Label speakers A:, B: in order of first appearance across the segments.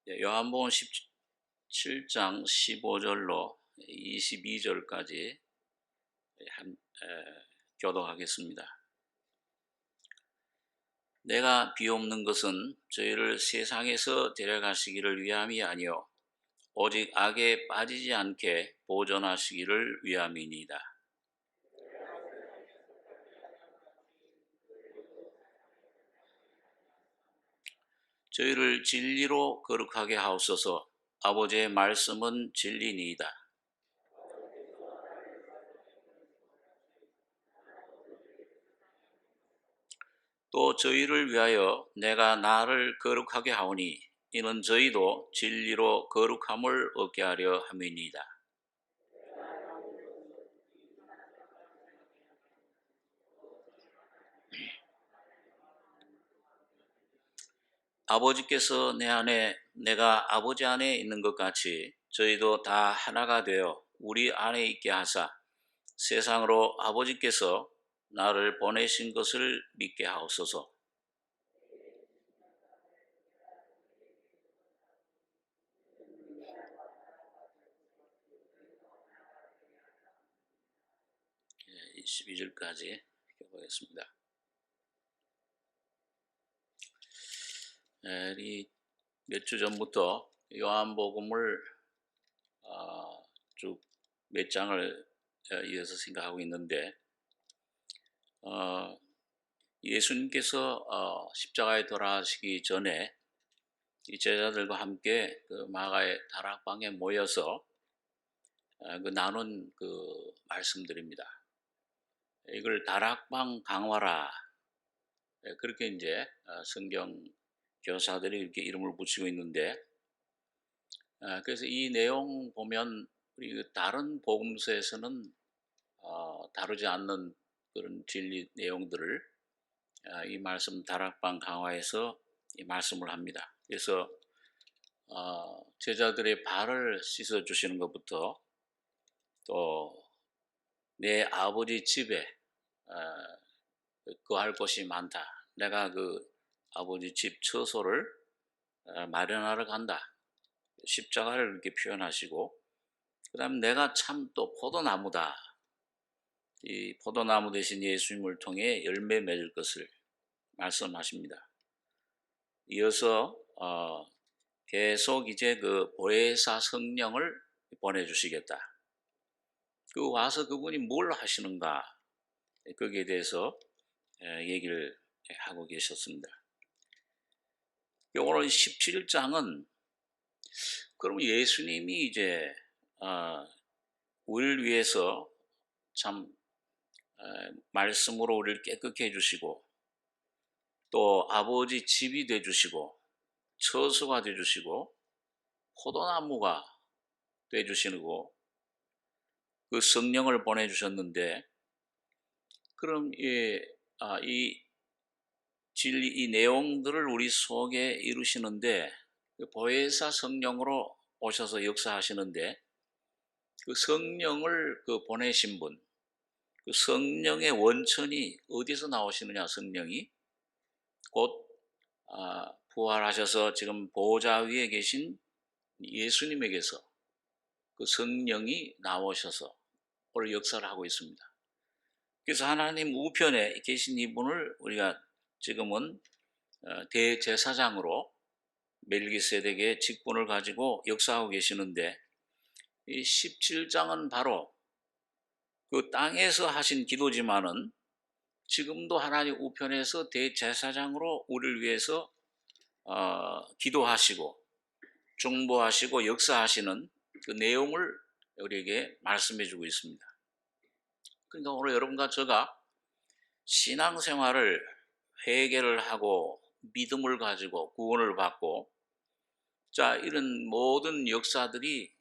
A: 요한복음 17장 15절로 22절까지 교독하겠습니다. 내가 비옵는 것은 저희를 세상에서 데려가시기를 위함이 아니요 오직 악에 빠지지 않게 보존하시기를 위함이니이다. 저희를 진리로 거룩하게 하옵소서. 아버지의 말씀은 진리니이다. 또 저희를 위하여 내가 나를 거룩하게 하오니 이는 저희도 진리로 거룩함을 얻게 하려 함이니이다. 아버지께서 내 안에 내가 아버지 안에 있는 것 같이 저희도 다 하나가 되어 우리 안에 있게 하사 세상으로 아버지께서 나를 보내신 것을 믿게 하옵소서. 예, 12절까지 보겠습니다. 몇 주 전부터 요한복음을 쭉 몇 장을 이어서 생각하고 있는데 예수님께서 십자가에 돌아가시기 전에 이 제자들과 함께 그 마가의 다락방에 모여서 그 나눈 그 말씀들입니다. 이걸 다락방 강화라 그렇게 이제 성경 교사들이 이렇게 이름을 붙이고 있는데 그래서 이 내용 보면 우리 다른 복음서에서는 다루지 않는 그런 진리 내용들을 이 말씀 다락방 강화에서 이 말씀을 합니다. 그래서 제자들의 발을 씻어 주시는 것부터 또 내 아버지 집에 거할 곳이 많다. 내가 그 아버지 집 처소를 마련하러 간다. 십자가를 이렇게 표현하시고 그 다음에 내가 참 또 포도나무다. 이 포도나무 대신 예수님을 통해 열매 맺을 것을 말씀하십니다. 이어서 계속 이제 그 보혜사 성령을 보내주시겠다. 그 와서 그분이 뭘 하시는가 거기에 대해서 얘기를 하고 계셨습니다. 오늘 17장은 그럼 예수님이 이제 우리를 위해서 참 말씀으로 우리를 깨끗게 해주시고 또 아버지 집이 되주시고 처소가 되주시고 포도나무가 되주시고 그 성령을 보내주셨는데 그럼 이 진리 이 내용들을 우리 속에 이루시는데 그 보혜사 성령으로 오셔서 역사하시는데 그 성령을 그 보내신 분, 그 성령의 원천이 어디서 나오시느냐? 성령이 곧 부활하셔서 지금 보좌 위에 계신 예수님에게서 그 성령이 나오셔서 오늘 역사를 하고 있습니다. 그래서 하나님 우편에 계신 이분을 우리가 지금은 대제사장으로 멜기세덱의 직분을 가지고 역사하고 계시는데 이 17장은 바로 그 땅에서 하신 기도지만은 지금도 하나님 우편에서 대제사장으로 우리를 위해서 기도하시고 중보하시고 역사하시는 그 내용을 우리에게 말씀해 주고 있습니다. 그러니까 오늘 여러분과 제가 신앙생활을 회개를 하고 믿음을 가지고 구원을 받고 자 이런 모든 역사들이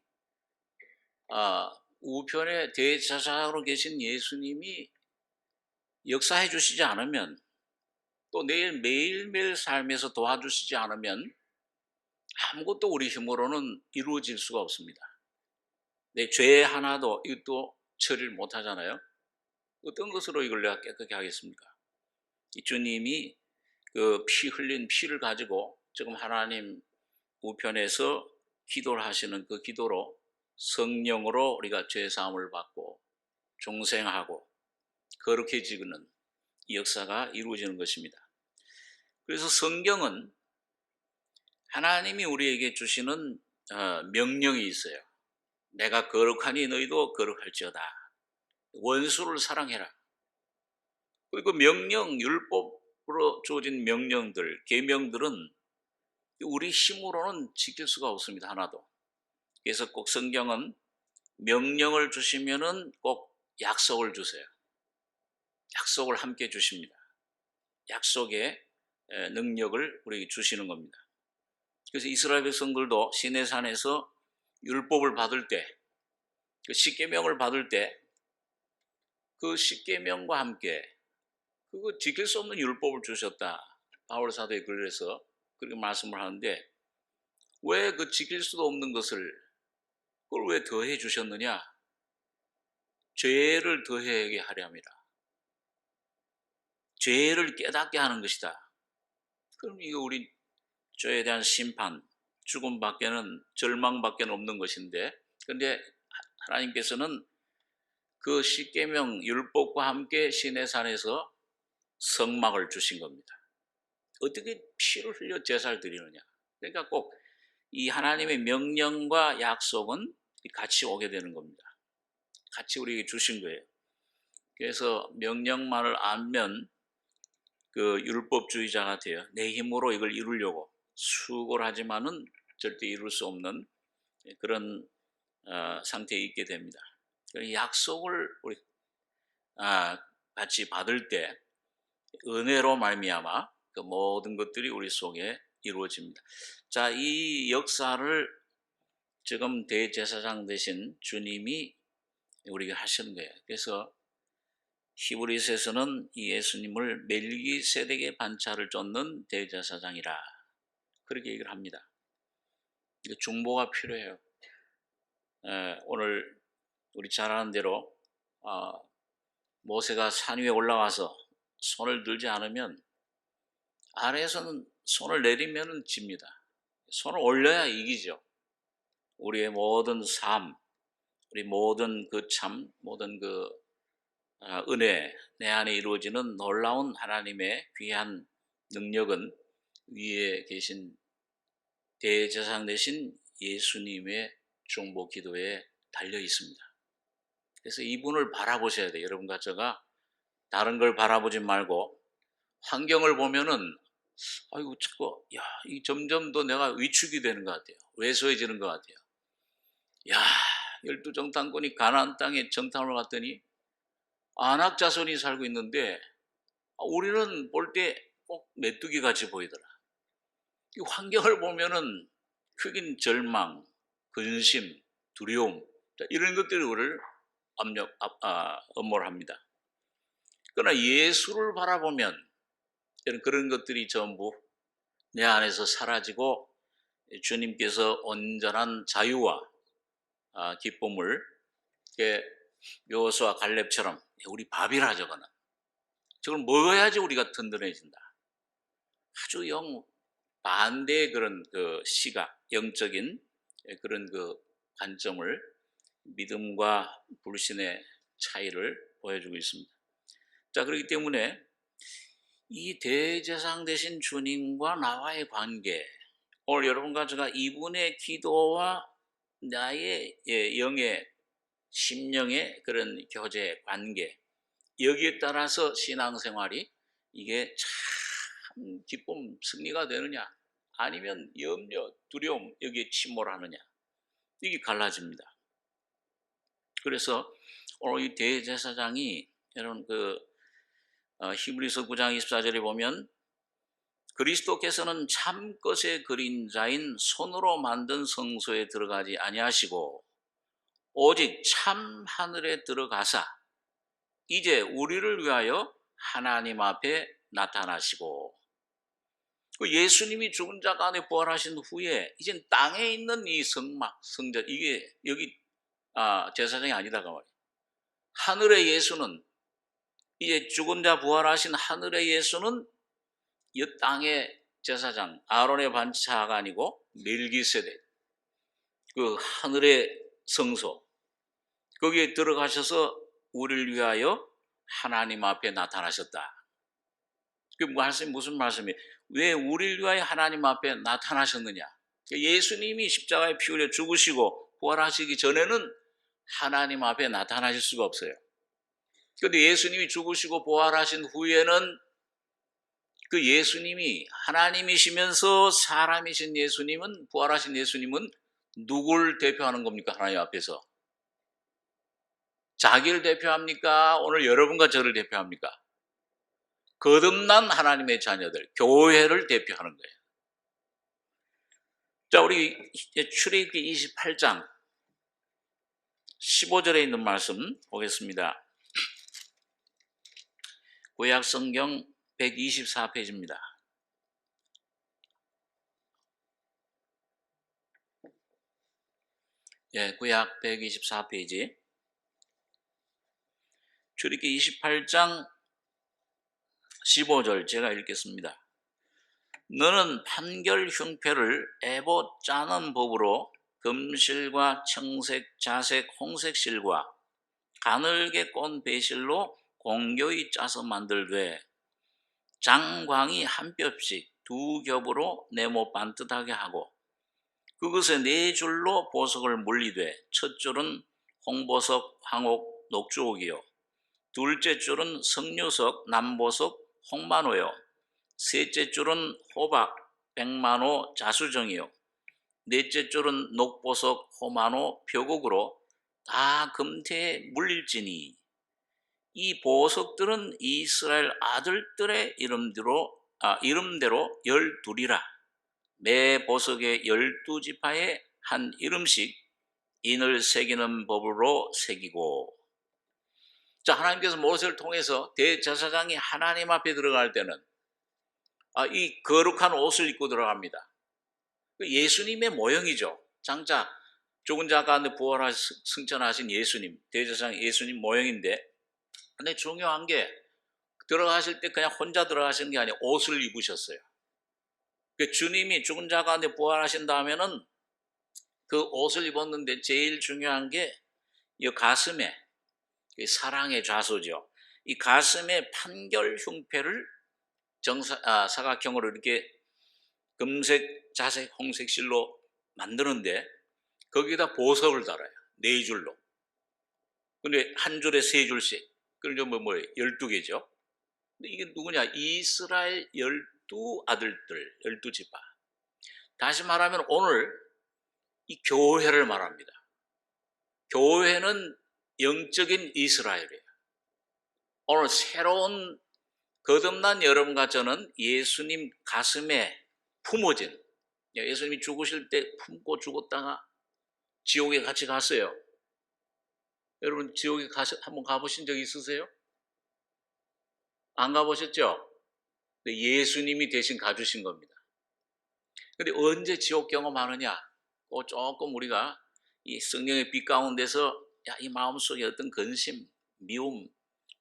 A: 우편에 대제사장으로 계신 예수님이 역사해 주시지 않으면 또 매일매일 삶에서 도와주시지 않으면 아무것도 우리 힘으로는 이루어질 수가 없습니다. 내 죄 하나도 이것도 처리를 못하잖아요. 어떤 것으로 이걸 내가 깨끗게 하겠습니까? 이 주님이 그 피 흘린 피를 가지고 지금 하나님 우편에서 기도를 하시는 그 기도로 성령으로 우리가 죄사함을 받고 중생하고 거룩해지는 이 역사가 이루어지는 것입니다. 그래서 성경은 하나님이 우리에게 주시는 명령이 있어요. 내가 거룩하니 너희도 거룩할지어다. 원수를 사랑해라. 그리고 명령, 율법으로 주어진 명령들, 계명들은 우리 힘으로는 지킬 수가 없습니다. 하나도. 그래서 꼭 성경은 명령을 주시면은 꼭 약속을 주세요. 약속을 함께 주십니다. 약속의 능력을 우리에게 주시는 겁니다. 그래서 이스라엘 백성들도 시내산에서 율법을 받을 때, 그 십계명을 받을 때 그 십계명과 함께 그거 지킬 수 없는 율법을 주셨다. 바울 사도의 글에서 그렇게 말씀을 하는데 왜 그 지킬 수도 없는 것을 그걸 왜 더해 주셨느냐? 죄를 더하게 하려 함이라. 죄를 깨닫게 하는 것이다. 그럼 이거 우리 죄에 대한 심판, 죽음밖에는 절망밖에는 없는 것인데, 그런데 하나님께서는 그 십계명 율법과 함께 시내산에서 성막을 주신 겁니다. 어떻게 피를 흘려 제사를 드리느냐? 그러니까 꼭 이 하나님의 명령과 약속은 같이 오게 되는 겁니다. 같이 우리에게 주신 거예요. 그래서 명령만을 알면 그 율법주의자가 돼요. 내 힘으로 이걸 이루려고 수고를 하지만은 절대 이룰 수 없는 그런 상태에 있게 됩니다. 약속을 우리 같이 받을 때 은혜로 말미암아 그 모든 것들이 우리 속에 이루어집니다. 자, 이 역사를 지금 대제사장 되신 주님이 우리가 하시는 거예요. 그래서 히브리서에서는 이 예수님을 멜기세덱의 반차를 쫓는 대제사장이라 그렇게 얘기를 합니다. 중보가 필요해요. 오늘 우리 잘 아는 대로 모세가 산 위에 올라와서 손을 들지 않으면 아래에서는 손을 내리면 집니다. 손을 올려야 이기죠. 우리의 모든 삶, 우리 모든 그 모든 그 은혜, 내 안에 이루어지는 놀라운 하나님의 귀한 능력은 위에 계신 대제사장 되신 예수님의 중보 기도에 달려 있습니다. 그래서 이분을 바라보셔야 돼요. 여러분과 제가 다른 걸 바라보지 말고 환경을 보면은 아이고 자꾸 이 점점 더 내가 위축이 되는 것 같아요. 왜소해지는 것 같아요. 열두 정탐꾼이 가나안 땅에 정탐을 갔더니 안악 자손이 살고 있는데 우리는 볼 때 꼭 메뚜기 같이 보이더라. 이 환경을 보면은 흑인 절망, 근심, 두려움 이런 것들이 우리를 엄몰 합니다. 그러나 예수를 바라보면 그런 것들이 전부 내 안에서 사라지고 주님께서 온전한 자유와 기쁨을 여호수아 갈렙처럼 우리 밥이라 저걸 먹어야지 우리가 든든해진다. 아주 반대의 그런 그 시각, 영적인 그런 그 관점을 믿음과 불신의 차이를 보여주고 있습니다. 자, 그렇기 때문에 이 대제사장 되신 주님과 나와의 관계, 오늘 여러분과 제가 이분의 기도와 나의 영의 심령의 그런 교제 관계 여기에 따라서 신앙생활이 이게 참 기쁨 승리가 되느냐 아니면 염려 두려움 여기에 침몰하느냐 이게 갈라집니다. 그래서 오늘 이 대제사장이 여러분 히브리서 9장 24절에 보면 그리스도께서는 참 것의 그림자인 손으로 만든 성소에 들어가지 아니하시고 오직 참 하늘에 들어가사 이제 우리를 위하여 하나님 앞에 나타나시고 예수님이 죽은 자 가운데 부활하신 후에 이젠 땅에 있는 이 성전 이게 여기 제사장이 아니다 그 말이에요. 하늘의 예수는 이제 죽은 자 부활하신 하늘의 예수는 이 땅에 제사장 아론의 반차가 아니고 멜기세덱, 그 하늘의 성소, 거기에 들어가셔서 우리를 위하여 하나님 앞에 나타나셨다. 그 말씀이 무슨 말씀이에요? 왜 우리를 위하여 하나님 앞에 나타나셨느냐? 예수님이 십자가에 피 흘려 죽으시고 부활하시기 전에는 하나님 앞에 나타나실 수가 없어요. 그런데 예수님이 죽으시고 부활하신 후에는 그 예수님이 하나님이시면서 사람이신 예수님은, 부활하신 예수님은 누굴 대표하는 겁니까? 하나님 앞에서 자기를 대표합니까? 오늘 여러분과 저를 대표합니까? 거듭난 하나님의 자녀들, 교회를 대표하는 거예요. 자, 우리 출애굽기 28장 15절에 있는 말씀 보겠습니다. 구약 성경 124페이지입니다. 예, 구약 124페이지. 출애굽기 28장 15절 제가 읽겠습니다. 너는 판결 흉패를 애보 짜는 법으로 금실과 청색, 자색, 홍색 실과 가늘게 꼰 배실로 공교히 짜서 만들되 장광이 한 뼘씩 두 겹으로 네모 반듯하게 하고 그것에 네 줄로 보석을 물리되 첫 줄은 홍보석, 황옥, 녹주옥이요 둘째 줄은 석류석, 남보석, 홍만호요 셋째 줄은 호박, 백만호, 자수정이요 넷째 줄은 녹보석, 호만호, 표곡으로 다 금태에 물릴지니 이 보석들은 이스라엘 아들들의 이름대로 12이라 매 보석의 12지파에 한 이름씩 인을 새기는 법으로 새기고. 자, 하나님께서 모세를 통해서 대제사장이 하나님 앞에 들어갈 때는 이 거룩한 옷을 입고 들어갑니다. 예수님의 모형이죠. 장차 죽은 자 가운데 부활하신 승천하신 예수님, 대제사장 예수님 모형인데, 근데 중요한 게 들어가실 때 그냥 혼자 들어가시는 게 아니라 옷을 입으셨어요. 주님이 죽은 자 가운데 부활하신 다음에는 그 옷을 입었는데 제일 중요한 게 이 가슴에 사랑의 좌소죠. 이 가슴에 판결 흉패를 사각형으로 이렇게 금색, 자색, 홍색 실로 만드는데 거기다 보석을 달아요. 네 줄로. 근데 한 줄에 세 줄씩. 그러니까 뭐예요? 12개죠. 근데 이게 누구냐? 이스라엘 12아들들, 12지파. 다시 말하면 오늘 이 교회를 말합니다. 교회는 영적인 이스라엘이에요. 오늘 새로운 거듭난 여러분과 저는 예수님 가슴에 품어진, 예수님이 죽으실 때 품고 죽었다가 지옥에 같이 갔어요. 여러분 지옥에 한번 가보신 적 있으세요? 안 가보셨죠? 예수님이 대신 가주신 겁니다. 근데 언제 지옥 경험하느냐? 조금 우리가 이 성령의 빛 가운데서 이 마음속에 어떤 근심, 미움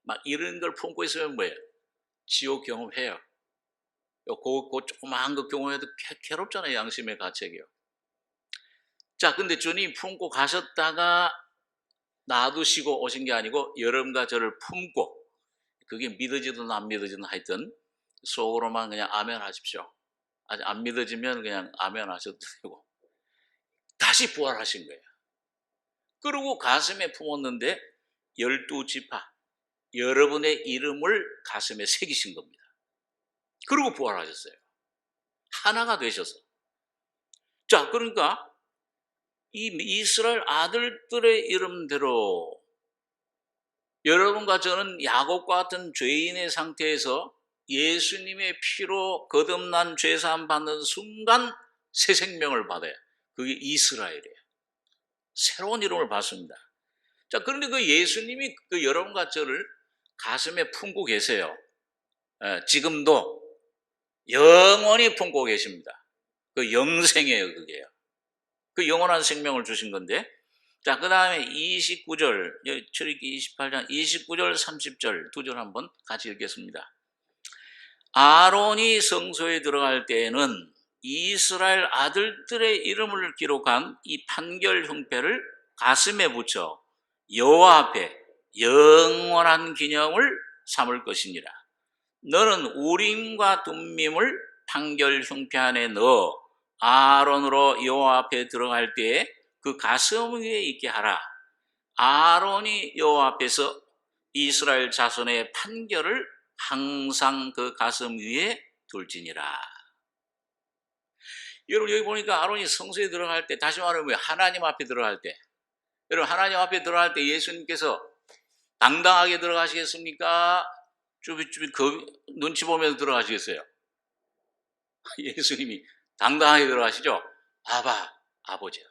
A: 막 이런 걸 품고 있으면 뭐예요? 지옥 경험해요. 그 조그마한 거 경험해도 괴롭잖아요. 양심의 가책이요. 자, 근데 주님 품고 가셨다가 놔두시고 오신 게 아니고 여러분과 저를 품고, 그게 믿어지든 안 믿어지든 하여튼 속으로만 그냥 아멘 하십시오. 아직 안 믿어지면 그냥 아멘 하셔도 되고 다시 부활하신 거예요. 그리고 가슴에 품었는데 12지파 여러분의 이름을 가슴에 새기신 겁니다. 그리고 부활하셨어요. 하나가 되셔서. 자, 그러니까 이 이스라엘 아들들의 이름대로 여러분과 저는 야곱과 같은 죄인의 상태에서 예수님의 피로 거듭난 죄사함 받는 순간 새 생명을 받아요. 그게 이스라엘이에요. 새로운 이름을 받습니다. 자, 그런데 그 예수님이 그 여러분과 저를 가슴에 품고 계세요. 지금도 영원히 품고 계십니다. 그 영생이에요, 그게요. 그 영원한 생명을 주신 건데, 자, 그 다음에 29절, 출애굽기 28장 29절, 30절 두 절 한번 같이 읽겠습니다. 아론이 성소에 들어갈 때에는 이스라엘 아들들의 이름을 기록한 이 판결 형패를 가슴에 붙여 여호와 앞에 영원한 기념을 삼을 것이니라. 너는 우림과 둠밈을 판결 형패 안에 넣어 아론으로 여호와 앞에 들어갈 때에 그 가슴 위에 있게 하라. 아론이 여호와 앞에서 이스라엘 자손의 판결을 항상 그 가슴 위에 둘지니라. 여러분 여기 보니까 아론이 성소에 들어갈 때, 다시 말하면 하나님 앞에 들어갈 때, 여러분 하나님 앞에 들어갈 때 예수님께서 당당하게 들어가시겠습니까? 쭈비쭈비 눈치 보면서 들어가시겠어요? 예수님이 당당하게 들어가시죠? 아버지야.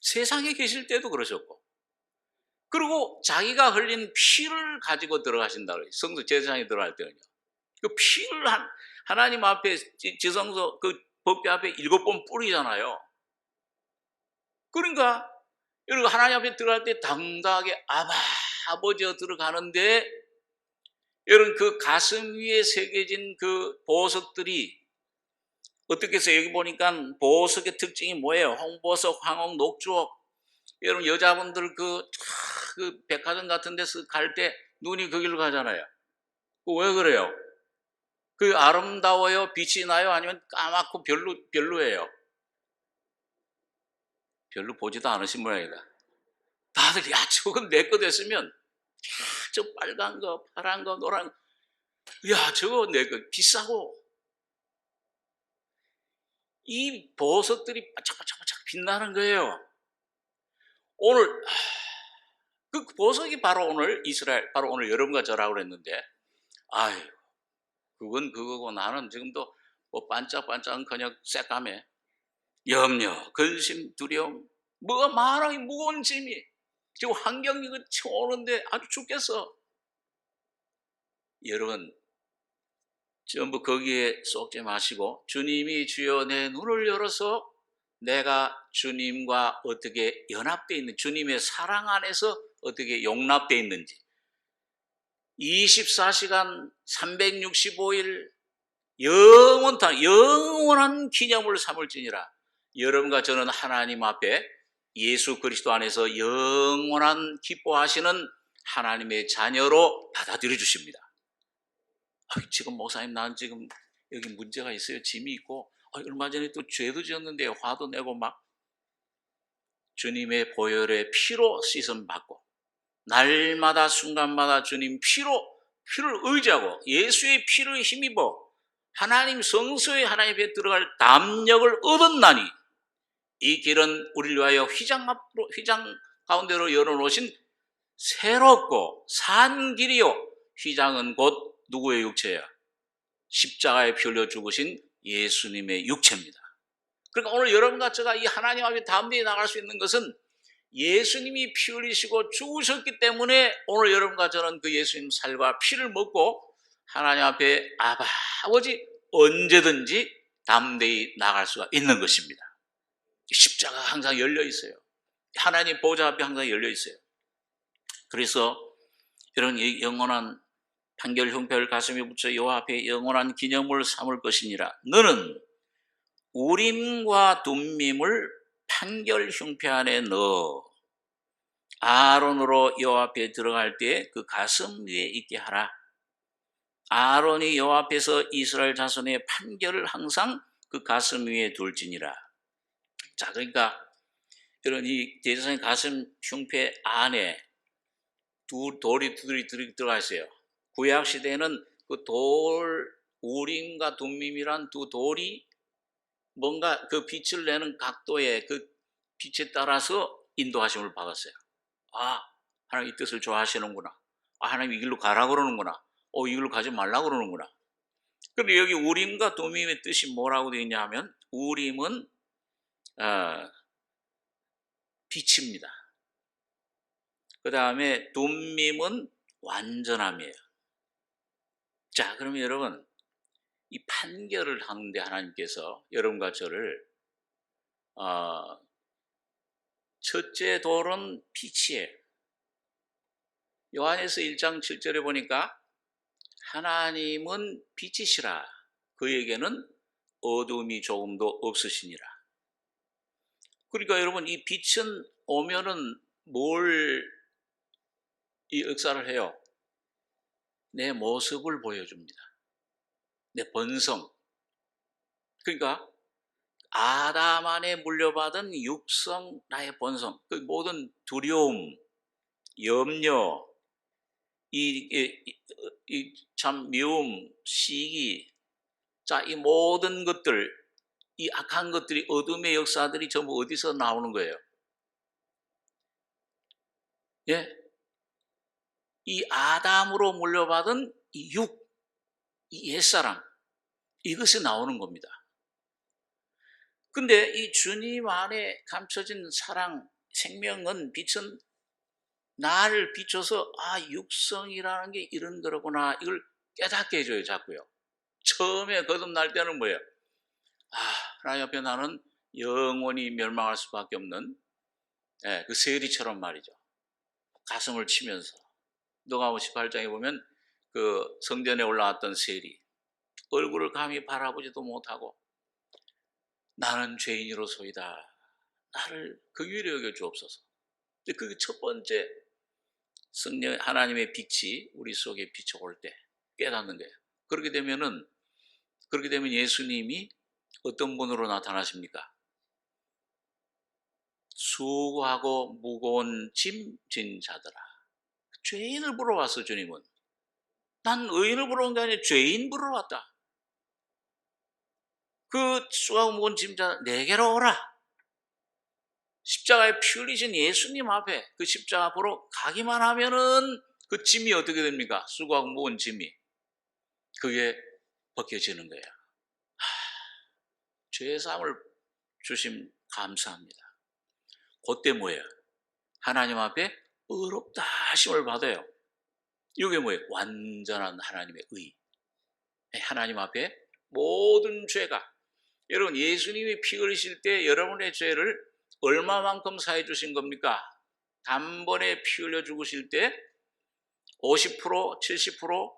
A: 세상에 계실 때도 그러셨고, 그리고 자기가 흘린 피를 가지고 들어가신다 그래요. 성소 제사장에 들어갈 때는요. 그 피를 하나님 앞에 지성소 그 법궤 앞에 7번 뿌리잖아요. 그러니까 여러분 하나님 앞에 들어갈 때 당당하게 아버지여 들어가는데, 여러분 그 가슴 위에 새겨진 그 보석들이 어떻게 해서 여기 보니까 보석의 특징이 뭐예요? 홍보석, 황옥, 녹주옥. 여러분 여자분들 그 백화점 같은 데서 갈 때 눈이 거기로 가잖아요. 왜 그래요? 그 아름다워요? 빛이 나요? 아니면 까맣고 별로예요? 별로 보지도 않으신 모양이다. 다들 저건 내 거 됐으면 저 빨간 거, 파란 거, 노란 거, 저거 내 거 비싸고. 이 보석들이 반짝반짝 빛나는 거예요. 오늘 그 보석이 바로 오늘 이스라엘, 바로 오늘 여러분과 저라고 그랬는데, 그건 그거고 나는 지금도 뭐 반짝반짝은커녕 새까매. 염려, 근심, 두려움, 뭐가 많아, 무거운 짐이. 지금 환경이 오는데 아주 죽겠어. 여러분 전부 거기에 쏙지 마시고, 주님이 주여 내 눈을 열어서 내가 주님과 어떻게 연합되어 있는, 주님의 사랑 안에서 어떻게 용납되어 있는지, 24시간 365일 영원한 기념을 삼을지니라. 여러분과 저는 하나님 앞에 예수 그리스도 안에서 영원한 기뻐하시는 하나님의 자녀로 받아들여 주십니다. 지금 목사님 난 지금 여기 문제가 있어요. 짐이 있고 얼마 전에 또 죄도 지었는데 화도 내고 막, 주님의 보혈의 피로 씻음 받고 날마다 순간마다 주님 피를 의지하고 예수의 피를 힘입어 하나님 성소에 하나님 앞에 들어갈 담력을 얻었나니 이 길은 우리를 위하여 휘장 가운데로 열어놓으신 새롭고 산 길이요. 휘장은 곧 누구의 육체야? 십자가에 피 흘려 죽으신 예수님의 육체입니다. 그러니까 오늘 여러분과 제가 이 하나님 앞에 담대히 나갈 수 있는 것은 예수님이 피 흘리시고 죽으셨기 때문에 오늘 여러분과 저는 그 예수님 살과 피를 먹고 하나님 앞에 아버지 언제든지 담대히 나갈 수가 있는 것입니다. 십자가가 항상 열려 있어요. 하나님 보좌 앞에 항상 열려 있어요. 그래서 이런 영원한 판결 형패를 가슴에 붙여 여호와 앞에 영원한 기념을 삼을 것이니라. 너는 우림과 둠밈을 판결 형패 안에 넣어 아론으로 여호와 앞에 들어갈 때 그 가슴 위에 있게 하라. 아론이 여호와 앞에서 이스라엘 자손의 판결을 항상 그 가슴 위에 둘지니라. 자, 그러니까 이런 이 제사장의 가슴 흉패 안에 돌이 들어가 있어요. 구약 시대에는 그 우림과 둠밈이란 두 돌이 뭔가 그 빛을 내는 각도의 그 빛에 따라서 인도하심을 받았어요. 하나님 이 뜻을 좋아하시는구나. 하나님 이 길로 가라 그러는구나. 이 길로 가지 말라 그러는구나. 그런데 여기 우림과 둠밈의 뜻이 뭐라고 되어 있냐 하면, 우림은 빛입니다. 그 다음에 둠밈은 완전함이에요. 자, 그러면 여러분 이 판결을 하는데 하나님께서 여러분과 저를 첫째 돌은 빛이에요. 요한에서 1장 7절에 보니까 하나님은 빛이시라. 그에게는 어둠이 조금도 없으시니라. 그러니까 여러분, 이 빛은 오면은 이 역사를 해요? 내 모습을 보여줍니다. 내 본성. 그러니까 아담 안에 물려받은 육성, 나의 본성, 그 모든 두려움, 염려, 참 미움, 시기, 자, 이 모든 것들, 이 악한 것들이, 어둠의 역사들이 전부 어디서 나오는 거예요? 예? 이 아담으로 물려받은 이 이 옛사람, 이것이 나오는 겁니다. 근데 이 주님 안에 감춰진 사랑, 생명은, 빛은 나를 비춰서 육성이라는 게 이런 거구나, 이걸 깨닫게 해줘요, 자꾸요. 처음에 거듭날 때는 뭐예요? 하나님 앞에 나는 영원히 멸망할 수밖에 없는 그 세리처럼 말이죠. 가슴을 치면서. 누가복음 18장에 보면 그 성전에 올라왔던 세리, 얼굴을 감히 바라보지도 못하고 나는 죄인으로소이다, 나를 긍휼히 여겨 주옵소서. 그게 첫 번째 성령 하나님의 빛이 우리 속에 비춰올 때 깨닫는 거예요. 그렇게 되면 예수님이 어떤 분으로 나타나십니까? 수고하고 무거운 짐 진 자들아. 죄인을 보러 왔어, 주님은. 난 의인을 보러 온 게 아니라 죄인 보러 왔다. 그 수고하고 무거운 짐자 내게로 오라. 십자가에 피 흘리신 예수님 앞에 그 십자가 보러 가기만 하면은 그 짐이 어떻게 됩니까? 수고하고 무거운 짐이. 그게 벗겨지는 거예요. 죄사함을 주심 감사합니다. 그때 뭐예요? 하나님 앞에 의롭다 하심을 받아요. 이게 뭐예요? 완전한 하나님의 의. 하나님 앞에 모든 죄가, 여러분, 예수님이 피 흘리실 때 여러분의 죄를 얼마만큼 사해 주신 겁니까? 단번에 피 흘려 죽으실 때 50%, 70%,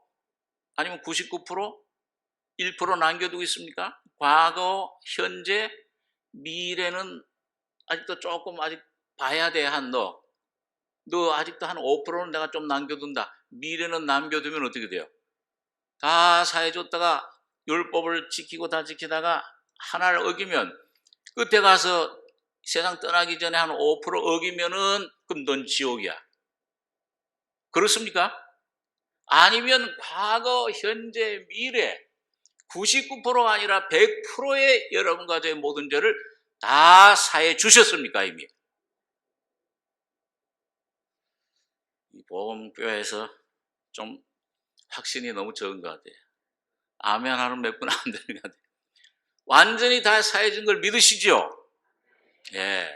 A: 아니면 99%, 1% 남겨두고 있습니까? 과거, 현재, 미래는 아직도 조금 아직 봐야 돼. 너 아직도 한 5%는 내가 좀 남겨둔다. 미래는 남겨두면 어떻게 돼요? 다 사해줬다가 율법을 지키고 다 지키다가 하나를 어기면, 끝에 가서 세상 떠나기 전에 한 5% 어기면은 그럼 넌 지옥이야. 그렇습니까? 아니면 과거, 현재, 미래 99%가 아니라 100%의 여러분 가정의 모든 죄를 다 사해 주셨습니까, 이미? 이 복음교회에서 좀 확신이 너무 적은 것 같아요. 아멘 하는 몇 분 안 되는 것 같아요. 완전히 다 사해 준 걸 믿으시죠? 예.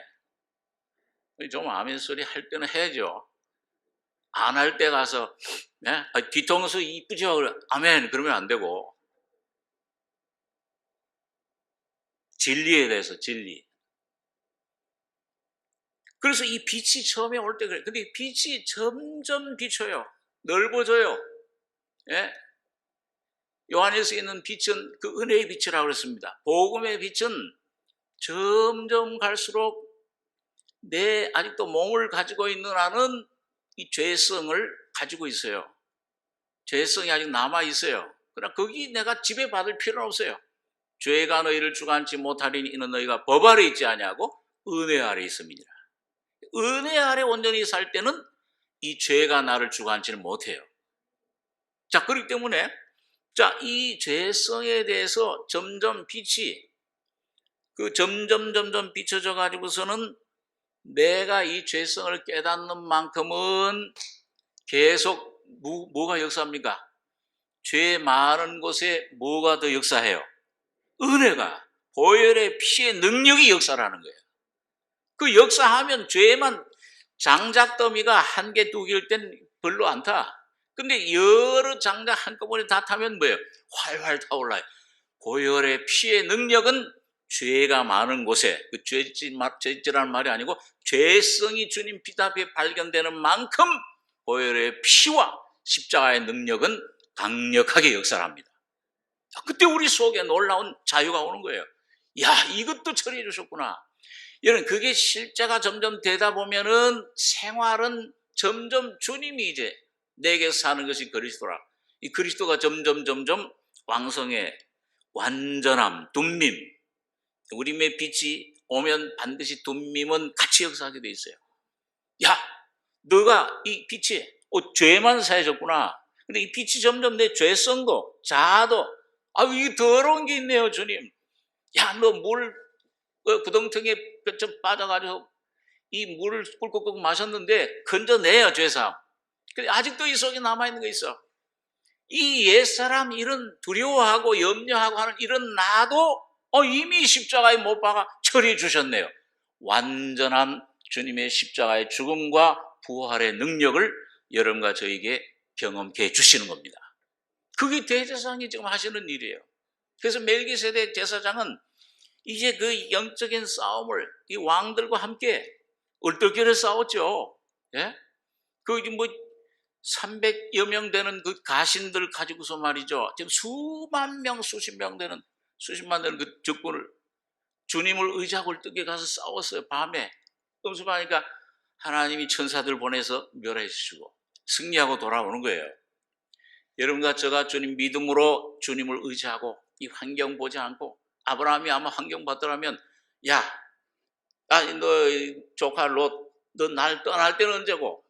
A: 좀 아멘 소리 할 때는 해야죠. 안 할 때 가서, 뒤통수 이쁘죠? 아멘, 그러면 안 되고. 진리에 대해서, 진리. 그래서 이 빛이 처음에 올 때 그래요. 근데 빛이 점점 비춰요. 넓어져요. 예? 요한에서 있는 빛은 그 은혜의 빛이라고 그랬습니다. 복음의 빛은 점점 갈수록 내 아직도 몸을 가지고 있는 한은 이 죄성을 가지고 있어요. 죄성이 아직 남아 있어요. 그러나 거기 내가 지배받을 필요는 없어요. 죄가 너희를 주관치 못하리니 이는 너희가 법 아래 있지 아니하고 은혜 아래 있음이니라. 은혜 아래 온전히 살 때는 이 죄가 나를 주관치를 못해요. 자, 그렇기 때문에 이 죄성에 대해서 점점 빛이 점점 비춰져 가지고서는 내가 이 죄성을 깨닫는 만큼은 계속 뭐가 역사합니까? 죄 많은 곳에 뭐가 더 역사해요? 은혜가, 보혈의 피의 능력이 역사라는 거예요. 그 역사하면 죄만 장작더미가 한 개, 두 개일 땐 별로 안 타. 근데 여러 장작 한꺼번에 다 타면 뭐예요? 활활 타올라요. 보혈의 피의 능력은 죄가 많은 곳에, 그 죄짓이라는 말이 아니고 죄성이 주님 빛 앞에 발견되는 만큼 보혈의 피와 십자가의 능력은 강력하게 역사를 합니다. 그때 우리 속에 놀라운 자유가 오는 거예요. 야, 이것도 처리해 주셨구나. 여러분, 그게 실제가 점점 되다 보면은 생활은 점점 주님이 이제 내게 사는 것이 그리스도라. 이 그리스도가 점점 왕성해, 완전함, 둠밈. 우리의 빛이 오면 반드시 둠밈은 같이 역사하게 돼 있어요. 야, 너가 이 빛이 죄만 사해졌구나. 근데 이 빛이 점점 내 죄성도 자아도 이 더러운 게 있네요, 주님. 야, 너 물 구덩텅이에 좀 빠져가지고 이 물을 꿀꺽꿀꺽 마셨는데 건져내요, 죄사함. 근데 아직도 이 속에 남아있는 거 있어. 이 옛사람 이런 두려워하고 염려하고 하는 이런 나도 이미 십자가에 못 박아 처리해 주셨네요. 완전한 주님의 십자가의 죽음과 부활의 능력을 여러분과 저에게 경험케 해주시는 겁니다. 그게 대제사장이 지금 하시는 일이에요. 그래서 멜기세덱 제사장은 이제 그 영적인 싸움을 이 왕들과 함께 얼떨결에 싸웠죠. 예? 그 뭐 300여 명 되는 그 가신들 가지고서 말이죠. 지금 수만 명, 수십만 되는 그 적군을 주님을 의지하고 얼떨결에 가서 싸웠어요. 밤에. 음습하니까 하나님이 천사들 보내서 멸해 주시고 승리하고 돌아오는 거예요. 여러분과 저가 주님 믿음으로 주님을 의지하고 이 환경 보지 않고 아브라함이 아마 환경 봤더라면 야, 너 조카 롯, 너 날 떠날 때는 언제고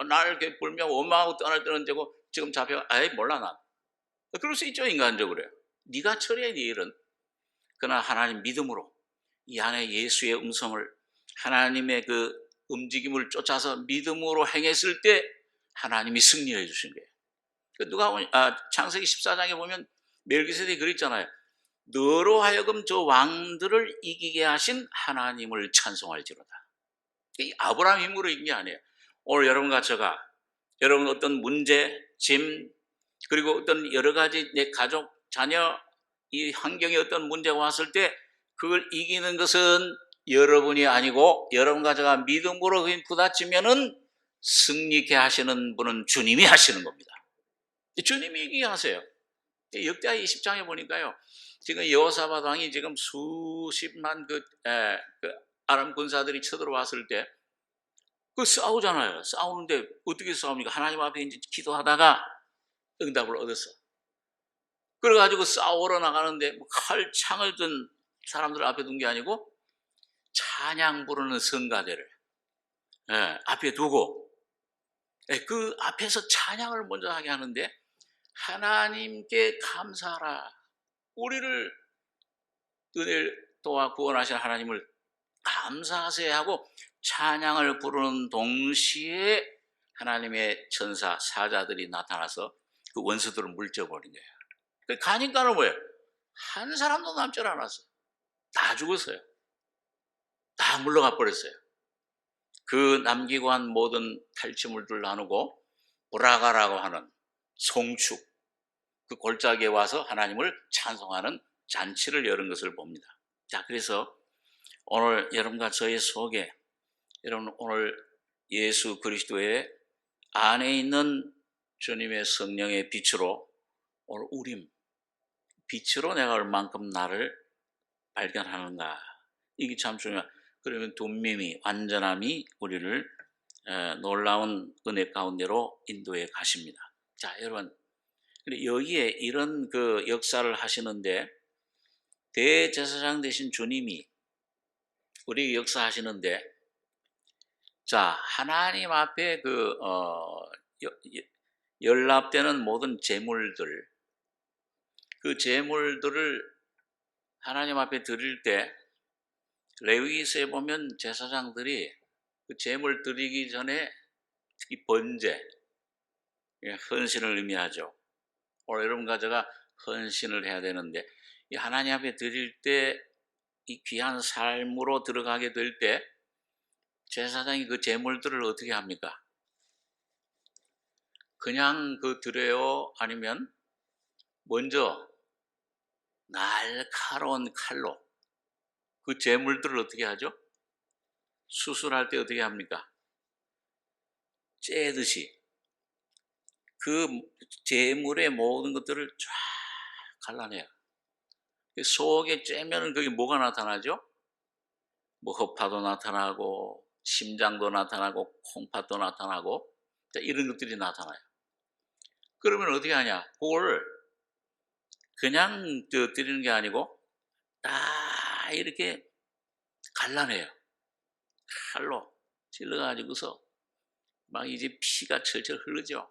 A: 나를 이렇게 불며 원망하고 떠날 때는 언제고 지금 잡혀 몰라 난. 그럴 수 있죠, 인간적으로요. 네가 처리해 네 일은. 그러나 하나님 믿음으로 이 안에 예수의 음성을 하나님의 그 움직임을 쫓아서 믿음으로 행했을 때 하나님이 승리해 주신 거예요. 창세기 14장에 보면 멜기세덱이 그랬잖아요. 너로 하여금 저 왕들을 이기게 하신 하나님을 찬송할지로다. 이 아브라함 힘으로 이긴 게 아니에요. 오늘 여러분과 저가 여러분 어떤 문제, 짐, 그리고 어떤 여러 가지 내 가족, 자녀, 이 환경에 어떤 문제가 왔을 때 그걸 이기는 것은 여러분이 아니고 여러분과 제가 믿음으로 부딪히면은 승리케 하시는 분은 주님이 하시는 겁니다. 주님이 이기게 하세요. 역대하 20장에 보니까요. 지금 여호사밧 왕이 지금 수십만 그 아람 군사들이 쳐들어왔을 때 그 싸우잖아요. 싸우는데 어떻게 싸웁니까? 하나님 앞에 이제 기도하다가 응답을 얻었어. 그래가지고 싸우러 나가는데 칼, 창을 든 사람들 앞에 둔 게 아니고 찬양 부르는 성가대를 앞에 두고 그 앞에서 찬양을 먼저 하게 하는데 하나님께 감사하라. 우리를 은혜를 도와 구원하신 하나님을 감사하세요 하고 찬양을 부르는 동시에 하나님의 천사 사자들이 나타나서 그 원수들을 물져버린 거예요. 가니까는 뭐예요? 한 사람도 남질 않았어요. 다 죽었어요. 다 물러가 버렸어요. 그 남기고 한 모든 탈취물들 나누고 브라가라고 하는 송축 그 골짜기에 와서 하나님을 찬송하는 잔치를 열은 것을 봅니다. 자, 그래서 오늘 여러분과 저의 속에 여러분 오늘 예수 그리스도의 안에 있는 주님의 성령의 빛으로 오늘 우림 빛으로 내가 얼만큼 나를 발견하는가 이게 참 중요해요. 그러면 둠밈이 완전함이 우리를 놀라운 은혜 가운데로 인도해 가십니다. 자, 여러분 여기에 이런 그 역사를 하시는데 대제사장 되신 주님이 우리 역사하시는데 자, 하나님 앞에 연납되는 모든 제물들, 그 제물들을 하나님 앞에 드릴 때 레위기서에 보면 제사장들이 그 제물 드리기 전에 특히 번제, 헌신을 의미하죠. 오늘 여러분과 제가 헌신을 해야 되는데 이 하나님 앞에 드릴 때 이 귀한 삶으로 들어가게 될 때 제사장이 그 제물들을 어떻게 합니까? 그냥 드려요? 아니면 먼저 날카로운 칼로 그 제물들을 어떻게 하죠? 수술할 때 어떻게 합니까? 째듯이 그 재물의 모든 것들을 쫙 갈라내요. 속에 쬐면 거기 뭐가 나타나죠? 뭐 허파도 나타나고 심장도 나타나고 콩팥도 나타나고 이런 것들이 나타나요. 그러면 어떻게 하냐? 그걸 그냥 드리는 게 아니고 딱 이렇게 갈라내요. 칼로 찔러가지고서 막 이제 피가 철철 흐르죠.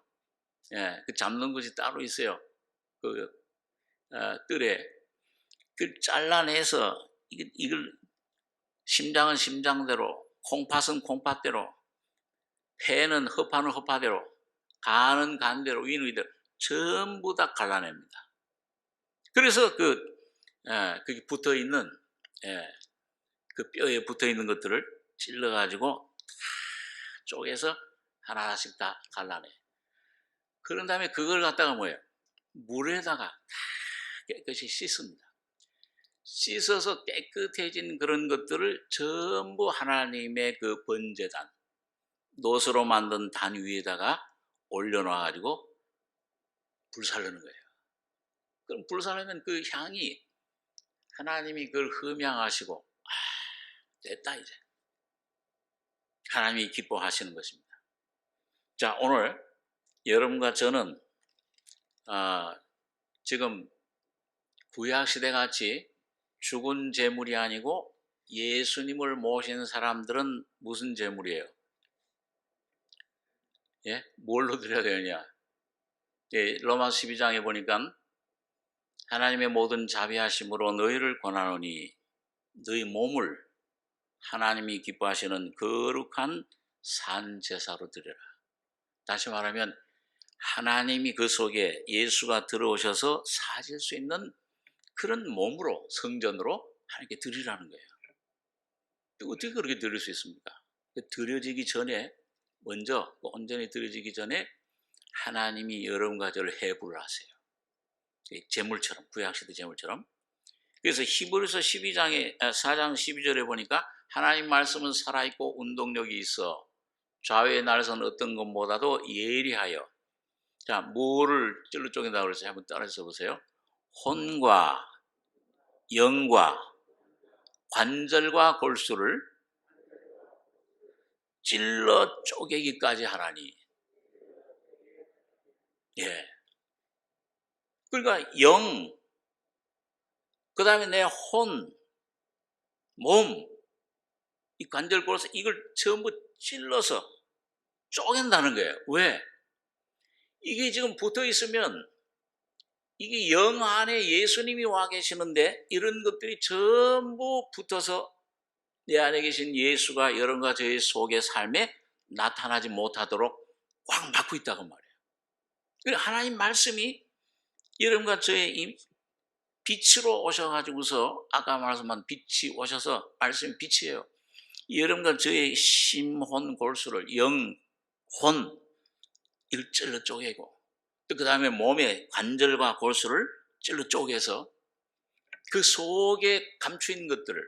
A: 예, 그 잡는 것이 따로 있어요. 그 뜰에 그 잘라내서 이걸 심장은 심장대로, 콩팥은 콩팥대로, 폐는 허파는 허파대로, 간은 간대로, 위는 위대로 전부 다 갈라냅니다. 그래서 그게 붙어 있는 그 뼈에 붙어 있는 것들을 찔러가지고 쪼개서 하나씩 다 갈라내. 그런 다음에 그걸 갖다가 뭐예요? 물에다가 깨끗이 씻습니다. 씻어서 깨끗해진 그런 것들을 전부 하나님의 그 번제단, 노스로 만든 단 위에다가 올려놔가지고 불살르는 거예요. 그럼 불살르면 그 향이 하나님이 그걸 흠양하시고 됐다 이제 하나님이 기뻐하시는 것입니다. 자, 오늘 여러분과 저는 지금 구약시대 같이 죽은 제물이 아니고 예수님을 모신 사람들은 무슨 제물이에요? 예? 뭘로 드려야 되느냐? 예, 로마 12장에 보니까 하나님의 모든 자비하심으로 너희를 권하노니 너희 몸을 하나님이 기뻐하시는 거룩한 산 제사로 드려라. 다시 말하면 하나님이 그 속에 예수가 들어오셔서 사실 수 있는 그런 몸으로 성전으로 하나님께 드리라는 거예요. 어떻게 그렇게 드릴 수 있습니까? 드려지기 전에 먼저 온전히 드려지기 전에 하나님이 여러분과 저를 해부를 하세요. 제물처럼, 구약시대 제물처럼. 그래서 히브리서 4장 12절에 보니까 하나님 말씀은 살아있고 운동력이 있어 좌우의 날선 어떤 것보다도 예리하여. 자, 뭐를 찔러 쪼갠다고 그랬어요? 한번 따라서 보세요. 혼과 영과 관절과 골수를 찔러 쪼개기까지 하나니. 예. 그러니까 영, 그 다음에 내 혼, 몸, 이 관절 골수 이걸 전부 찔러서 쪼갠다는 거예요. 왜? 이게 지금 붙어 있으면 이게 영 안에 예수님이 와 계시는데 이런 것들이 전부 붙어서 내 안에 계신 예수가 여러분과 저희 속의 삶에 나타나지 못하도록 꽉 막고 있다고 말이에요. 그러니까 하나님 말씀이 여러분과 저의 이 빛으로 오셔가지고서 아까 말씀한 빛이 오셔서 말씀이 빛이에요. 여러분과 저의 심혼 골수를 영, 혼 이걸 찔러 쪼개고 또 그 다음에 몸의 관절과 골수를 찔러 쪼개서 그 속에 감추인 것들을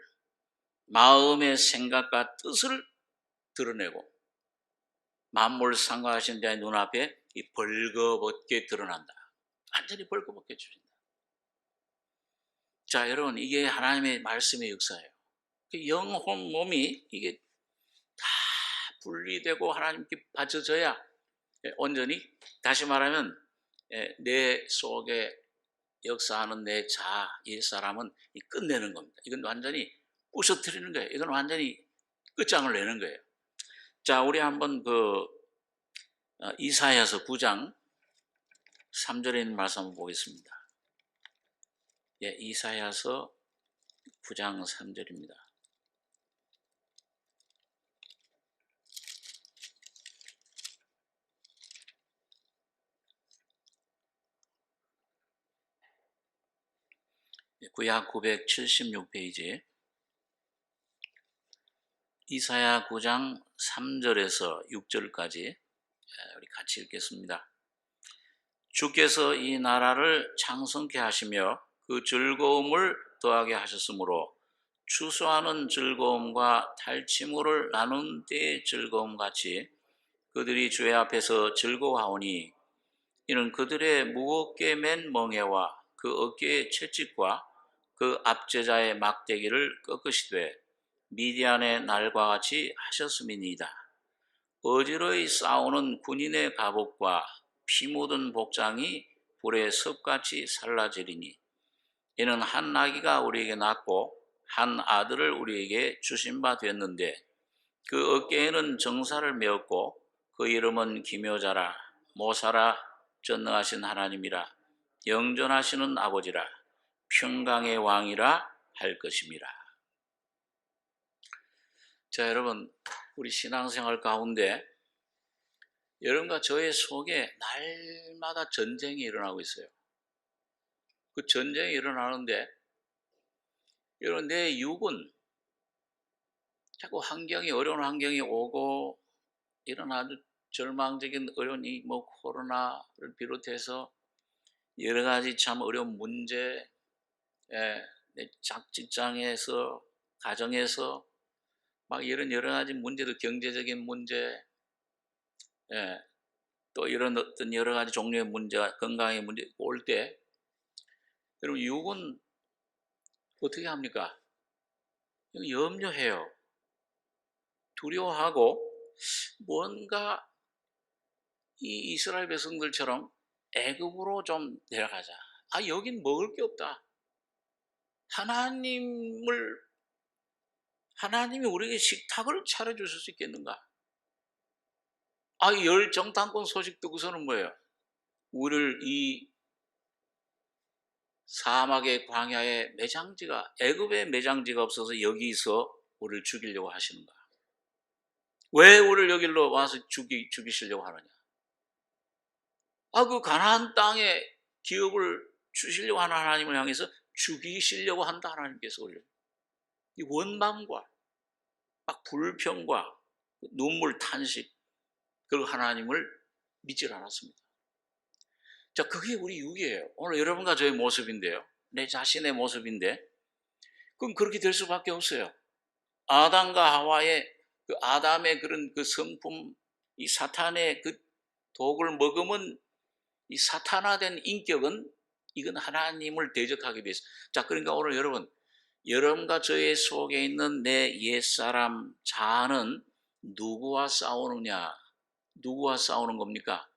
A: 마음의 생각과 뜻을 드러내고 만물 상관하신 자의 눈앞에 이 벌거벗게 드러난다. 완전히 벌거벗게 주신다. 자, 여러분 이게 하나님의 말씀의 역사예요. 영혼 몸이 이게 다 분리되고 하나님께 바쳐져야 온전히 다시 말하면 내 속에 역사하는 내 자아, 옛사람은 끝내는 겁니다. 이건 완전히 부서뜨리는 거예요. 이건 완전히 끝장을 내는 거예요. 자, 우리 한번 이사야서 9장 3절에 있는 말씀 한번 보겠습니다. 예, 이사야서 9장 3절입니다. 구약 976페이지 이사야 9장 3절에서 6절까지 우리 같이 읽겠습니다. 주께서 이 나라를 창성케 하시며 그 즐거움을 더하게 하셨으므로 추수하는 즐거움과 탈취물을 나눈 때의 즐거움같이 그들이 주의 앞에서 즐거워하오니 이는 그들의 무겁게 맨 멍에와 그 어깨의 채찍과 그 압제자의 막대기를 꺾으시되 미디안의 날과 같이 하셨음이니이다. 어지러이 싸우는 군인의 갑옷과 피 묻은 복장이 불에 섭같이 살라지리니 이는 한 나귀가 우리에게 낳고 한 아들을 우리에게 주신 바 됐는데 그 어깨에는 정사를 메었고 그 이름은 기묘자라 모사라 전능하신 하나님이라 영존하시는 아버지라 평강의 왕이라 할 것임이라. 자, 여러분, 우리 신앙생활 가운데 여러분과 저의 속에 날마다 전쟁이 일어나고 있어요. 그 전쟁이 일어나는데 여러분, 내 육은 자꾸 어려운 환경이 오고 이런 아주 절망적인 어려운 코로나를 비롯해서 여러 가지 참 어려운 문제, 내 직장에서, 가정에서 막 이런 여러 가지 문제도 경제적인 문제, 또 이런 어떤 여러 가지 종류의 문제가 건강의 문제 올 때 여러분 육은 어떻게 합니까? 염려해요. 두려워하고 뭔가 이 이스라엘 백성들처럼 애굽으로 좀 내려가자. 여긴 먹을 게 없다. 하나님이 우리에게 식탁을 차려주실 수 있겠는가? 열 정탐꾼 소식 듣고서는 뭐예요? 우리를 이 사막의 광야에 애굽에 매장지가 없어서 여기서 우리를 죽이려고 하시는가? 왜 우리를 여기로 와서 죽이시려고 하느냐? 그 가나안 땅에 기업을 주시려고 하는 하나님을 향해서 죽이시려고 한다, 하나님께서 우리를. 이 원망과 막 불평과 눈물 탄식, 그리고 하나님을 믿질 않았습니다. 자, 그게 우리 육이에요. 오늘 여러분과 저의 모습인데요. 내 자신의 모습인데, 그럼 그렇게 될 수밖에 없어요. 아담과 하와의 아담의 그런 그 성품, 이 사탄의 그 독을 먹으면 이 사탄화된 인격은 이건 하나님을 대적하기 위해서. 자, 그러니까 오늘 여러분과 저의 속에 있는 내 옛사람 자아는 누구와 싸우느냐? 누구와 싸우는 겁니까?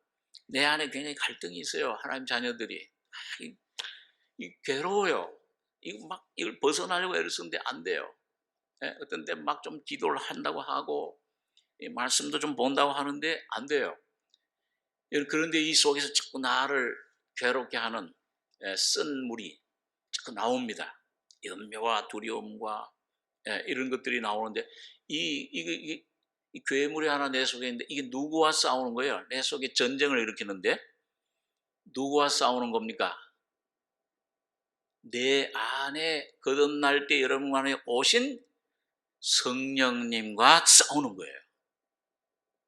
A: 내 안에 굉장히 갈등이 있어요. 하나님 자녀들이. 괴로워요. 이걸 벗어나려고 애를 쓰는데 안 돼요. 어떤 때 막 좀 기도를 한다고 하고, 말씀도 좀 본다고 하는데 안 돼요. 그런데 이 속에서 자꾸 나를 괴롭게 하는 쓴 물이 자꾸 나옵니다. 염려와 두려움과 이런 것들이 나오는데 이 괴물이 하나 내 속에 있는데 이게 누구와 싸우는 거예요? 내 속에 전쟁을 일으키는데 누구와 싸우는 겁니까? 내 안에 거듭날 때 여러분 안에 오신 성령님과 싸우는 거예요.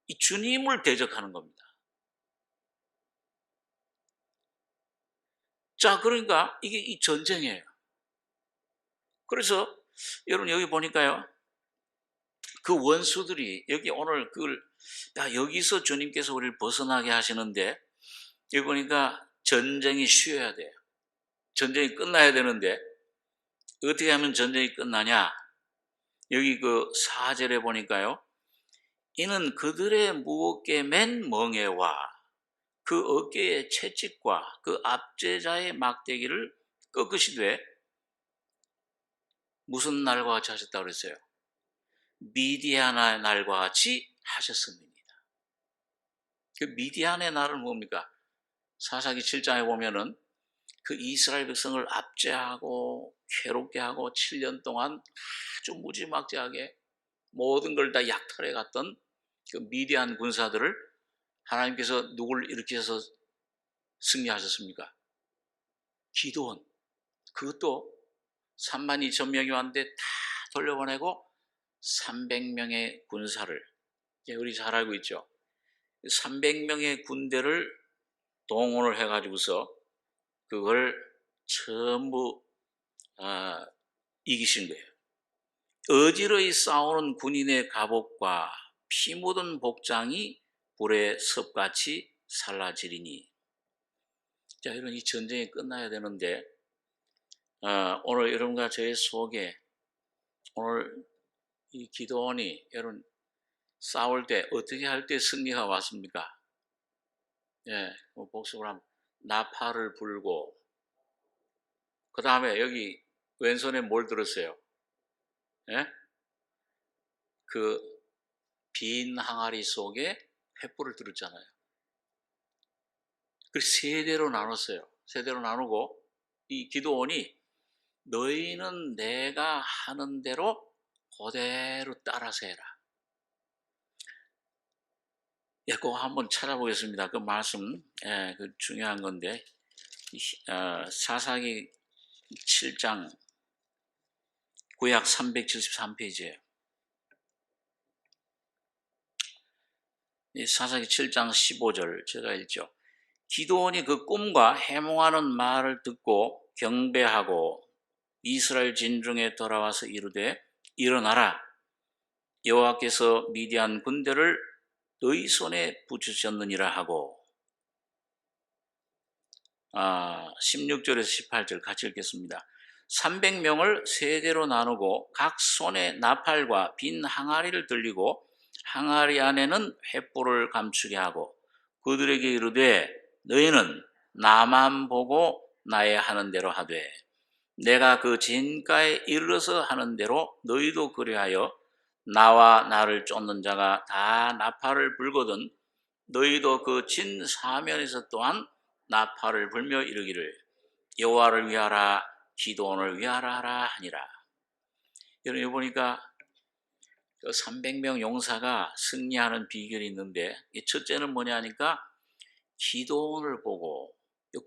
A: 이 주님을 대적하는 겁니다. 자, 그러니까 이게 이 전쟁이에요. 그래서 여러분 여기 보니까요, 그 원수들이 여기 오늘 여기서 주님께서 우리를 벗어나게 하시는데 여기 보니까 전쟁이 쉬어야 돼요. 전쟁이 끝나야 되는데 어떻게 하면 전쟁이 끝나냐? 여기 그 4절에 보니까요, 이는 그들의 무겁게 맨 멍에와 그 어깨의 채찍과 그 압제자의 막대기를 꺾으시되 무슨 날과 같이 하셨다고 그랬어요? 미디안의 날과 같이 하셨습니다. 그 미디안의 날은 뭡니까? 사사기 7장에 보면은 그 이스라엘 백성을 압제하고 괴롭게 하고 7년 동안 아주 무지막지하게 모든 걸 다 약탈해 갔던 그 미디안 군사들을 하나님께서 누굴 일으켜서 승리하셨습니까? 기드온. 그것도 32,000명이 왔는데 다 돌려보내고 300명의 군사를, 우리 잘 알고 있죠. 300명의 군대를 동원을 해가지고서 그걸 전부 이기신 거예요. 어지러이 싸우는 군인의 갑옷과 피 묻은 복장이 불에 섭같이 살라지리니. 자, 이런 이 전쟁이 끝나야 되는데 오늘 여러분과 저의 속에 오늘 이 기도원이 여러분 싸울 때 어떻게 할 때 승리가 왔습니까? 예, 복습을 하면 나팔을 불고 그 다음에 여기 왼손에 뭘 들었어요? 예? 그 빈 항아리 속에 횃불을 들었잖아요. 그래서 세 대로 나눴어요. 세 대로 나누고 이 기도원이 너희는 내가 하는 대로 그대로 따라서 해라. 예, 그거 한번 찾아보겠습니다. 그 말씀, 예, 그 중요한 건데, 사사기 7장, 구약 373페이지예요. 사사기 7장 15절 제가 읽죠. 기도원이 그 꿈과 해몽하는 말을 듣고 경배하고 이스라엘 진중에 돌아와서 이르되 일어나라. 여호와께서 미디안 군대를 너희 손에 붙이셨느니라 하고 16절에서 18절 같이 읽겠습니다. 300명을 세 대로 나누고 각 손에 나팔과 빈 항아리를 들리고 항아리 안에는 횃불을 감추게 하고 그들에게 이르되 너희는 나만 보고 나의 하는 대로 하되 내가 그 진가에 이르러서 하는 대로 너희도 그리하여 나와 나를 쫓는 자가 다 나팔을 불거든 너희도 그 진 사면에서 또한 나팔을 불며 이르기를 여호와를 위하라 기도원을 위하라 하라 하니라. 여러분 여기 보니까 300명 용사가 승리하는 비결이 있는데 첫째는 뭐냐 하니까 기도원을 보고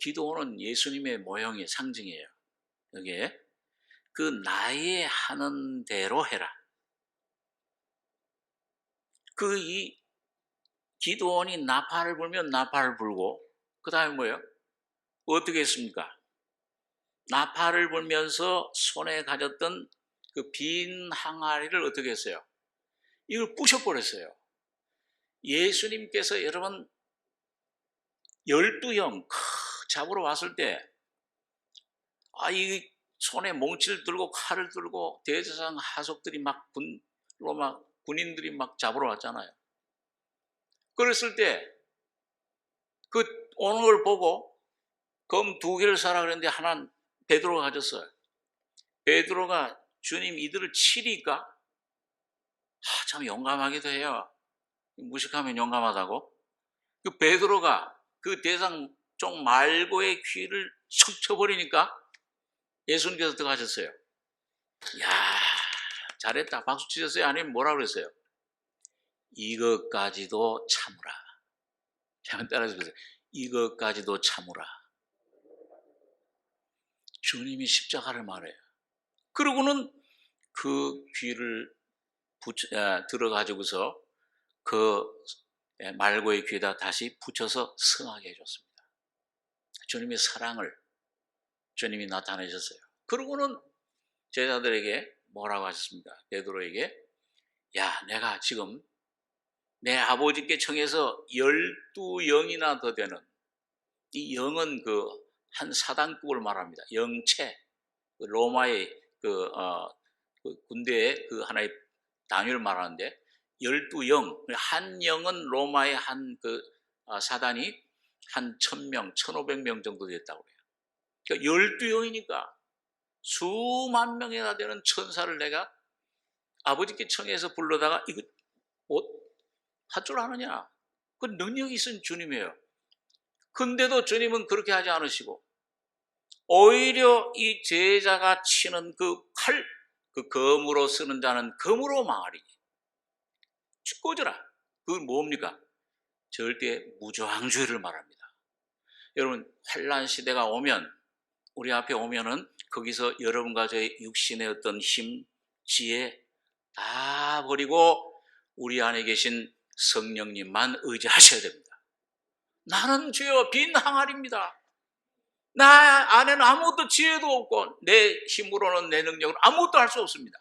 A: 기도원은 예수님의 모형의 상징이에요. 여기에 그 나의 하는 대로 해라. 그 이 기도원이 나팔을 불면 나팔을 불고 그 다음에 뭐예요? 어떻게 했습니까? 나팔을 불면서 손에 가졌던 그 빈 항아리를 어떻게 했어요? 이걸 부셔버렸어요. 예수님께서 여러분 12형 잡으러 왔을 때 이 손에 몽치를 들고 칼을 들고 대제사장 하속들이 막 로마 군인들이 막 잡으러 왔잖아요. 그랬을 때 그 오는 걸 보고 검 2개를 사라 그랬는데 하나는 베드로가 가졌어요. 베드로가 주님 이들을 치리까? 참 용감하기도 해요. 무식하면 용감하다고. 그 베드로가 그 대상 쪽 말고의 귀를 척 쳐버리니까 예수님께서 들어가셨어요. 야, 잘했다. 박수 치셨어요? 아니면 뭐라 그랬어요? 이것까지도 참으라. 그냥 따라서 보세요. 이것까지도 참으라. 주님이 십자가를 말해요. 그러고는 그 귀를 들어가지고서 그 말고의 귀에다 다시 붙여서 승하게 해줬습니다. 주님의 사랑을 주님이 나타내셨어요. 그러고는 제자들에게 뭐라고 하셨습니까? 베드로에게 야, 내가 지금 내 아버지께 청해서 12영이나 더 되는 이 영은 그 한 사단급을 말합니다. 영체, 로마의 그 군대의 그 하나의 단위를 말하는데 12영, 한 영은 로마의 한 그 사단이 한 1000명, 1500명 정도 됐다고 그래요. 그러니까 12영이니까 수만 명이나 되는 천사를 내가 아버지께 청해서 불러다가 이거 할 줄 아느냐? 그 능력이 있은 주님이에요. 근데도 주님은 그렇게 하지 않으시고 오히려 이 제자가 치는 그 칼, 그 검으로 쓰는 자는 검으로 망하리. 꺼져라. 그건 뭡니까? 절대 무저항주의를 말합니다. 여러분 환난 시대가 오면 우리 앞에 오면은 거기서 여러분과 저의 육신의 어떤 힘, 지혜 다 버리고 우리 안에 계신 성령님만 의지하셔야 됩니다. 나는 주여 빈 항아리입니다. 나 안에는 아무것도 지혜도 없고 내 힘으로는 내 능력으로 아무것도 할 수 없습니다.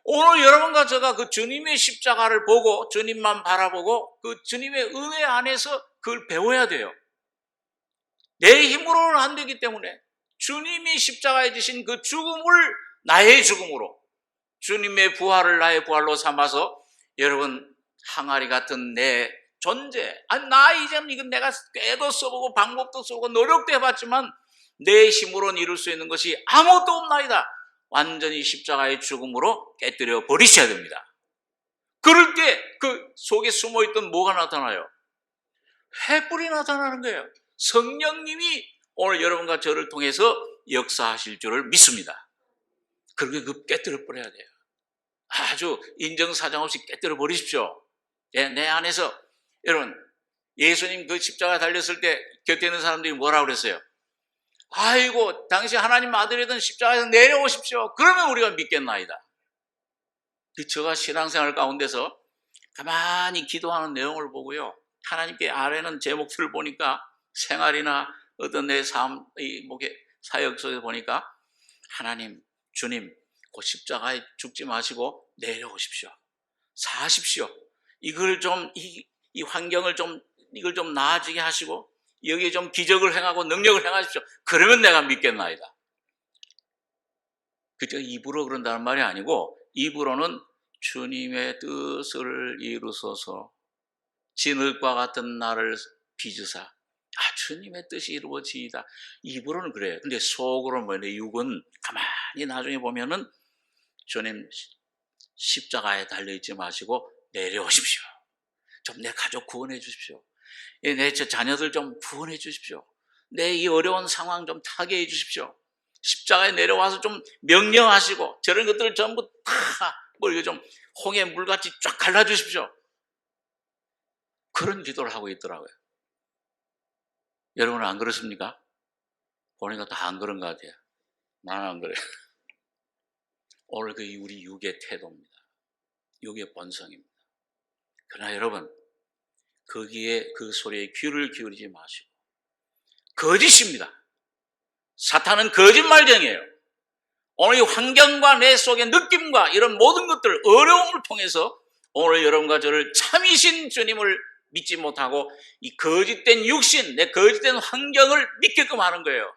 A: 오늘 여러분과 제가 그 주님의 십자가를 보고 주님만 바라보고 그 주님의 은혜 안에서 그걸 배워야 돼요. 내 힘으로는 안 되기 때문에 주님이 십자가에 지신 그 죽음을 나의 죽음으로, 주님의 부활을 나의 부활로 삼아서 여러분 항아리 같은 내 존재, 나 이제는 이건 내가 꾀도 써보고 방법도 써보고 노력도 해봤지만 내 힘으로는 이룰 수 있는 것이 아무것도 없나이다. 완전히 십자가의 죽음으로 깨뜨려 버리셔야 됩니다. 그럴 때 그 속에 숨어있던 뭐가 나타나요? 횃불이 나타나는 거예요. 성령님이 오늘 여러분과 저를 통해서 역사하실 줄을 믿습니다. 그렇게 그 깨뜨려 버려야 돼요. 아주 인정사정 없이 깨뜨려 버리십시오. 내 안에서 여러분, 예수님 그 십자가 달렸을 때 곁에 있는 사람들이 뭐라고 그랬어요? 아이고, 당시 하나님 아들이던 십자가에서 내려오십시오. 그러면 우리가 믿겠나이다. 저가 신앙생활 가운데서 가만히 기도하는 내용을 보고요, 하나님께 아뢰는 제 목표를 보니까 생활이나 어떤 내 삶, 사역 속에서 보니까 하나님, 주님, 그 십자가에 죽지 마시고 내려오십시오. 사십시오. 이걸 좀, 이 환경을 좀, 이걸 좀 나아지게 하시고 여기에 좀 기적을 행하고 능력을 행하십시오. 그러면 내가 믿겠나이다. 그저 입으로 그런다는 말이 아니고, 입으로는 주님의 뜻을 이루소서 진흙과 같은 나를 빚으사, 주님의 뜻이 이루어지이다. 입으로는 그래요. 근데 속으로는 뭐냐, 육은 가만히 나중에 보면은 주님 십자가에 달려있지 마시고 내려오십시오. 좀 내 가족 구원해 주십시오. 내 자녀들 좀 구원해 주십시오. 내 이 어려운 상황 좀 타게 해 주십시오. 십자가에 내려와서 좀 명령하시고 저런 것들을 전부 다 이거 좀 홍해 물같이 쫙 갈라주십시오. 그런 기도를 하고 있더라고요. 여러분은 안 그렇습니까? 보니까 다 안 그런 것 같아요. 나는 안 그래요. 오늘 그 우리 육의 태도입니다. 육의 본성입니다. 그러나 여러분, 거기에 그 소리에 귀를 기울이지 마시고, 거짓입니다. 사탄은 거짓말쟁이에요. 오늘 이 환경과 내 속의 느낌과 이런 모든 것들, 어려움을 통해서 오늘 여러분과 저를 참이신 주님을 믿지 못하고 이 거짓된 육신, 내 거짓된 환경을 믿게끔 하는 거예요.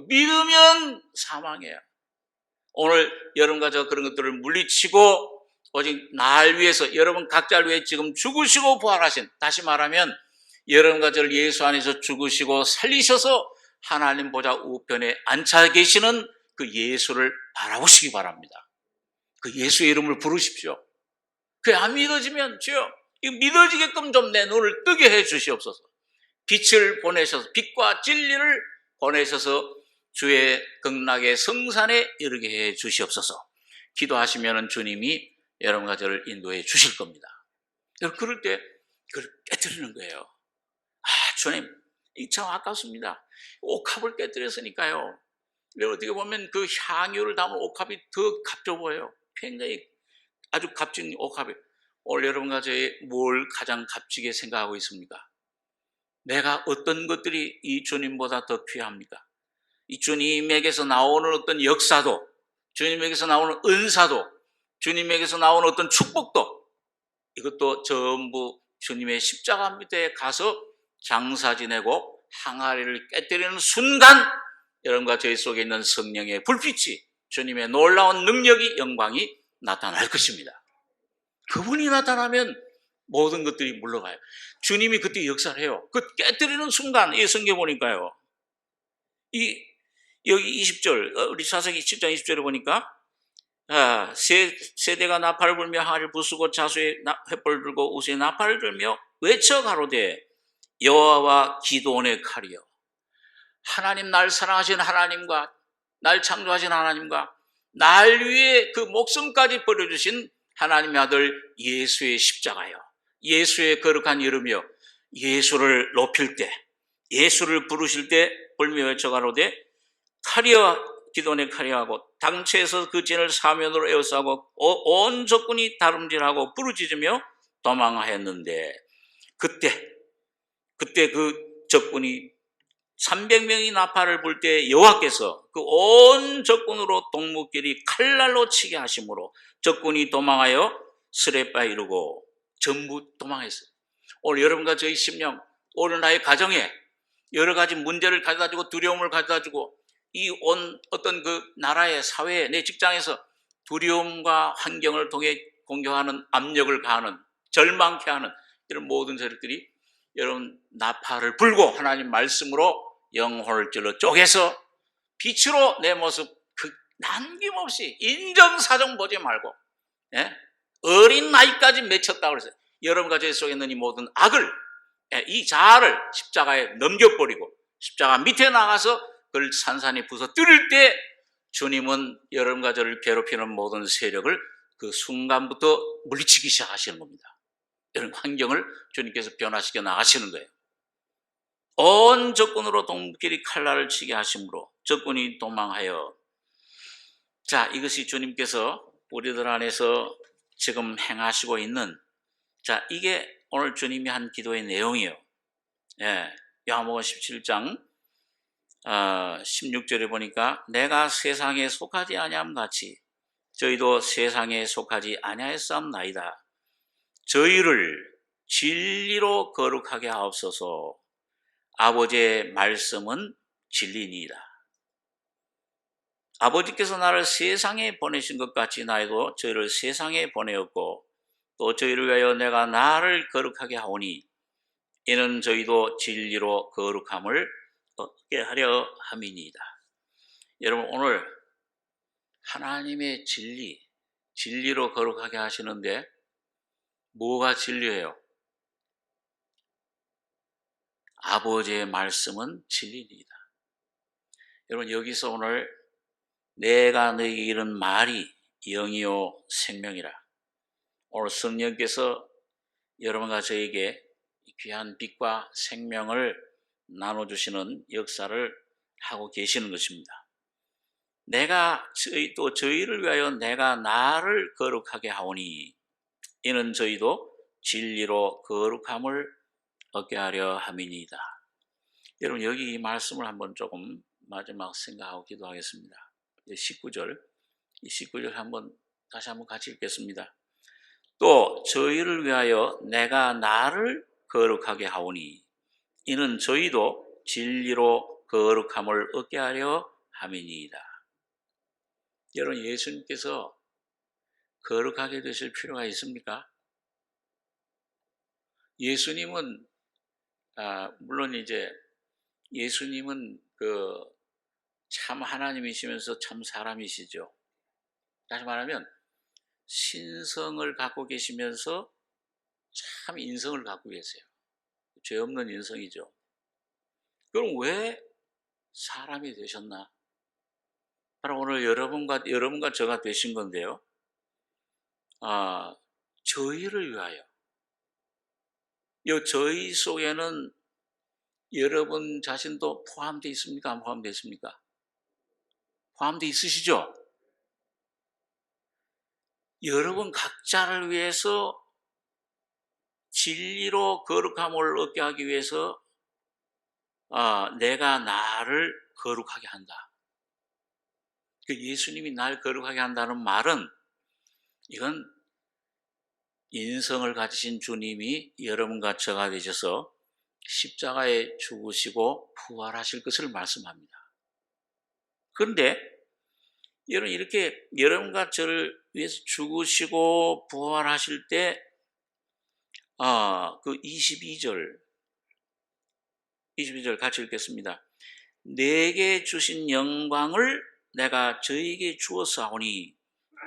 A: 믿으면 사망이에요. 오늘 여러분과 저 그런 것들을 물리치고 오직 날 위해서, 여러분 각자를 위해 지금 죽으시고 부활하신, 다시 말하면 여러분과 저를 예수 안에서 죽으시고 살리셔서 하나님 보좌 우편에 앉아 계시는 그 예수를 바라보시기 바랍니다. 그 예수의 이름을 부르십시오. 그게 안 믿어지면 주여, 믿어지게끔 좀 내 눈을 뜨게 해 주시옵소서. 빛을 보내셔서, 빛과 진리를 보내셔서 주의 극락의 성산에 이르게 해 주시옵소서. 기도하시면 주님이 여러분과 저를 인도해 주실 겁니다. 그럴 때 그걸 깨뜨리는 거예요. 주님, 이 참 아깝습니다. 옥합을 깨뜨렸으니까요. 어떻게 보면 그 향유를 담은 옥합이 더 값져 보여요. 굉장히 아주 값진 옥합이. 오늘 여러분과 저희 뭘 가장 값지게 생각하고 있습니까? 내가 어떤 것들이 이 주님보다 더 귀합니까? 이 주님에게서 나오는 어떤 역사도, 주님에게서 나오는 은사도, 주님에게서 나오는 어떤 축복도, 이것도 전부 주님의 십자가 밑에 가서 장사 지내고 항아리를 깨뜨리는 순간 여러분과 저희 속에 있는 성령의 불빛이, 주님의 놀라운 능력이, 영광이 나타날 것입니다. 그분이 나타나면 모든 것들이 물러가요. 주님이 그때 역사를 해요. 그 깨뜨리는 순간, 이 성경 보니까요, 여기 20절, 우리 사사기 7장 20절에 보니까 세대가 나팔을 불며 항아리를 부수고 자수의 횃불을 들고 우수의 나팔을 들며 외쳐 가로되 여호와와 기드온의 칼이여. 하나님, 날 사랑하신 하나님과 날 창조하신 하나님과 날 위해 그 목숨까지 버려주신 하나님의 아들 예수의 십자가여, 예수의 거룩한 이름이여. 예수를 높일 때, 예수를 부르실 때 불며 외쳐 가로되 칼이여, 기드온의 칼이하고 당초에서 그 진을 사면으로 에워싸고 온 적군이 다름질하고 부르짖으며 도망하였는데, 그때 그 적군이 300명이 나팔을 불 때 여호와께서 그 온 적군으로 동무끼리 칼날로 치게 하심으로 적군이 도망하여 스레바에 이르고 전부 도망했어요. 오늘 여러분과 저희 심령, 오늘 나의 가정에 여러 가지 문제를 가져다 주고 두려움을 가져다 주고 이 온 어떤 그 나라의 사회에 내 직장에서 두려움과 환경을 통해 공격하는 압력을 가하는 절망케 하는 이런 모든 세력들이 여러분 나팔을 불고 하나님 말씀으로 영혼을 찔러 쪼개서 빛으로 내 모습 남김없이 인정사정 보지 말고 어린 나이까지 맺혔다고 그랬어요. 여러분과 제 속에 있는 이 모든 악을 이 자아를 십자가에 넘겨버리고 십자가 밑에 나가서 그걸 산산히 부서뜨릴 때 주님은 여러분과 저를 괴롭히는 모든 세력을 그 순간부터 물리치기 시작하시는 겁니다. 이런 환경을 주님께서 변화시켜 나가시는 거예요. 온 적군으로 동물끼리 칼날을 치게 하심으로 적군이 도망하여. 자, 이것이 주님께서 우리들 안에서 지금 행하시고 있는, 자, 이게 오늘 주님이 한 기도의 내용이에요. 요한복음 17장 16절에 보니까 내가 세상에 속하지 아니함 같이 저희도 세상에 속하지 아니하였사옵나이다. 저희를 진리로 거룩하게 하옵소서. 아버지의 말씀은 진리니이다. 아버지께서 나를 세상에 보내신 것 같이 나도 저희를 세상에 보내었고 또 저희를 위하여 내가 나를 거룩하게 하오니 이는 저희도 진리로 거룩함을 얻게 하려 함이니이다. 여러분, 오늘 하나님의 진리로 거룩하게 하시는데 뭐가 진리예요? 아버지의 말씀은 진리니이다. 여러분, 여기서 오늘 내가 너에게 이른 말이 영이요 생명이라. 오늘 성령께서 여러분과 저에게 귀한 빛과 생명을 나눠주시는 역사를 하고 계시는 것입니다. 또 저희를 위하여 내가 나를 거룩하게 하오니 이는 저희도 진리로 거룩함을 얻게 하려 함이니이다. 여러분, 여기 이 말씀을 한번 조금 마지막 생각하고 기도하겠습니다. 19절, 이 19절 다시 한번 같이 읽겠습니다. 또 저희를 위하여 내가 나를 거룩하게 하오니 이는 저희도 진리로 거룩함을 얻게 하려 함이니이다. 여러분, 예수님께서 거룩하게 되실 필요가 있습니까? 예수님은 물론 이제 예수님은 참 하나님이시면서 참 사람이시죠. 다시 말하면 신성을 갖고 계시면서 참 인성을 갖고 계세요. 죄 없는 인성이죠. 그럼 왜 사람이 되셨나? 바로 오늘 여러분과 저가 되신 건데요. 저희를 위하여. 이 저희 속에는 여러분 자신도 포함되어 있습니까? 안 포함되어 있습니까? 포함되어 있으시죠? 여러분 각자를 위해서 진리로 거룩함을 얻게 하기 위해서 내가 나를 거룩하게 한다. 예수님이 날 거룩하게 한다는 말은 이건 인성을 가지신 주님이 여러분과 저가 되셔서 십자가에 죽으시고 부활하실 것을 말씀합니다. 그런데 여러분, 이렇게 여러분과 저를 위해서 죽으시고 부활하실 때 그 22절 같이 읽겠습니다. 내게 주신 영광을 내가 저에게 주었사오니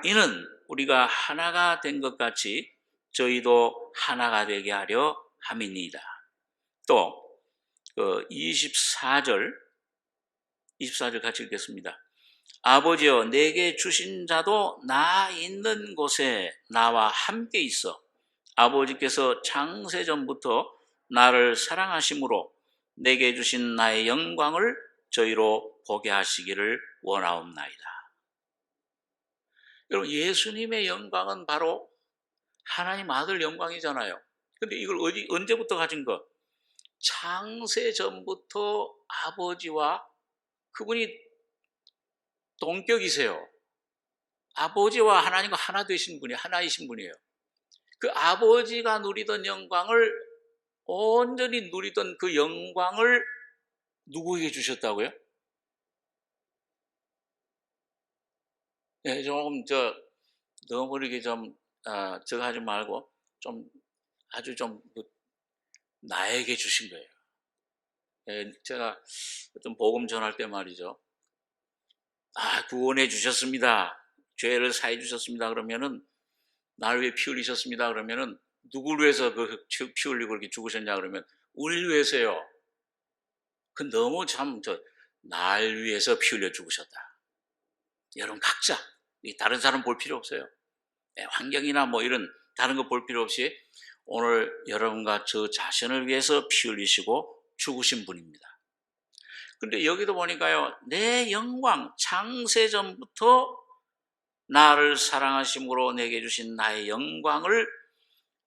A: 이는 우리가 하나가 된 것 같이 저희도 하나가 되게 하려 함이니이다. 또 24절 같이 읽겠습니다. 아버지여, 내게 주신 자도 나 있는 곳에 나와 함께 있어 아버지께서 창세전부터 나를 사랑하심으로 내게 주신 나의 영광을 저희로 보게 하시기를 원하옵나이다. 여러분, 예수님의 영광은 바로 하나님 아들 영광이잖아요. 근데 이걸 언제부터 가진 것? 창세전부터 아버지와 그분이 동격이세요. 아버지와 하나님과 하나이신 분이에요. 그 아버지가 누리던 영광을 온전히 누리던 그 영광을 누구에게 주셨다고요? 예, 조금 너무 이렇게 저거 하지 말고 좀 아주 나에게 주신 거예요. 예, 제가 어떤 복음 전할 때 말이죠. 구원해 주셨습니다. 죄를 사해 주셨습니다. 그러면은 나를 위해 피 흘리셨습니다. 그러면은 누구를 위해서 피 흘리고 그렇게 죽으셨냐 그러면 우리를 위해서요. 그 너무 날 위해서 피 흘려 죽으셨다. 여러분 각자 다른 사람 볼 필요 없어요. 예, 환경이나 뭐 이런 다른 거 볼 필요 없이 오늘 여러분과 저 자신을 위해서 피 흘리시고 죽으신 분입니다. 근데 여기도 보니까요, 내 영광, 창세전부터 나를 사랑하심으로 내게 주신 나의 영광을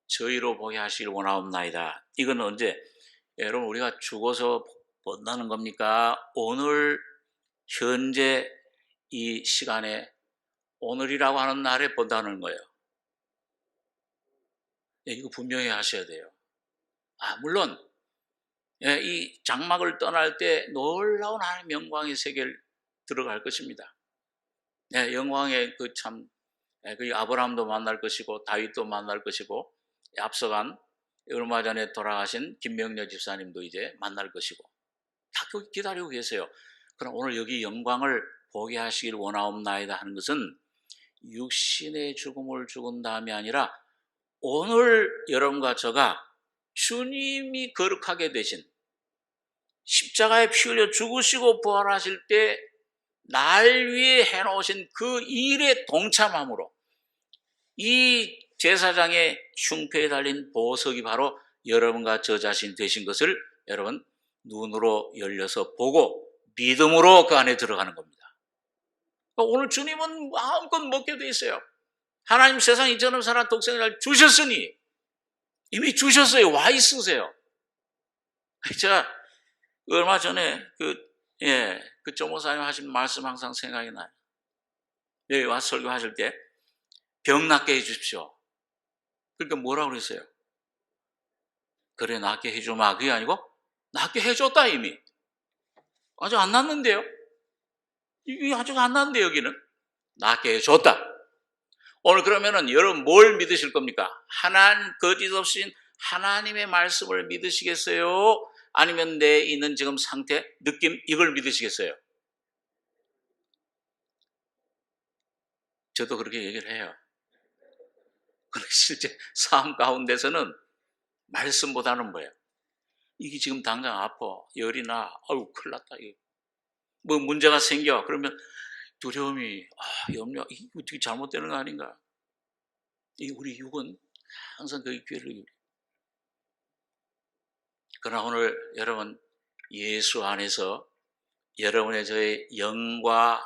A: 저희로 보게 하시길 원하옵나이다. 이건 언제? 여러분, 우리가 죽어서 본다는 겁니까? 오늘, 현재 이 시간에, 오늘이라고 하는 날에 본다는 거예요. 이거 분명히 하셔야 돼요. 물론, 이 장막을 떠날 때 놀라운 하나님의 영광의 세계를 들어갈 것입니다. 영광의 그 아브라함도 만날 것이고 다윗도 만날 것이고 앞서간 얼마 전에 돌아가신 김명려 집사님도 이제 만날 것이고 다 기다리고 계세요. 그럼 오늘 여기 영광을 보게 하시길 원하옵나이다 하는 것은 육신의 죽음을 죽은 다음이 아니라 오늘 여러분과 저가 주님이 거룩하게 되신 십자가에 피 흘려 죽으시고 부활하실 때 날 위해 해놓으신 그 일에 동참함으로 이 제사장의 흉패에 달린 보석이 바로 여러분과 저 자신이 되신 것을 여러분 눈으로 열려서 보고 믿음으로 그 안에 들어가는 겁니다. 오늘 주님은 마음껏 먹게 돼 있어요. 하나님 세상 이처럼 살아 독생을 주셨으니 이미 주셨어요. 와 있으세요. 제가 얼마 전에 그 조모사님 하신 말씀 항상 생각이 나요. 여기 와서 설교하실 때 병 낫게 해 주십시오. 그러니까 뭐라고 그랬어요? 그래 낫게 해주마. 그게 아니고 낫게 해줬다 이미. 아직 안 낫는데요? 이게 아직 안 낫는데 여기는 낫게 해줬다. 오늘 그러면은 여러분 뭘 믿으실 겁니까? 하나님 거짓 없이 하나님의 말씀을 믿으시겠어요? 아니면 내 있는 지금 상태, 느낌 이걸 믿으시겠어요? 저도 그렇게 얘기를 해요. 그런데 실제 삶 가운데서는 말씀보다는 뭐예요? 이게 지금 당장 아파, 열이 나, 아유 큰일 났다. 뭐 문제가 생겨. 그러면 두려움이, 염려, 이게 어떻게 잘못되는 거 아닌가? 우리 육은 항상 그 기회를. 그러나 오늘 여러분 예수 안에서 여러분의 저의 영과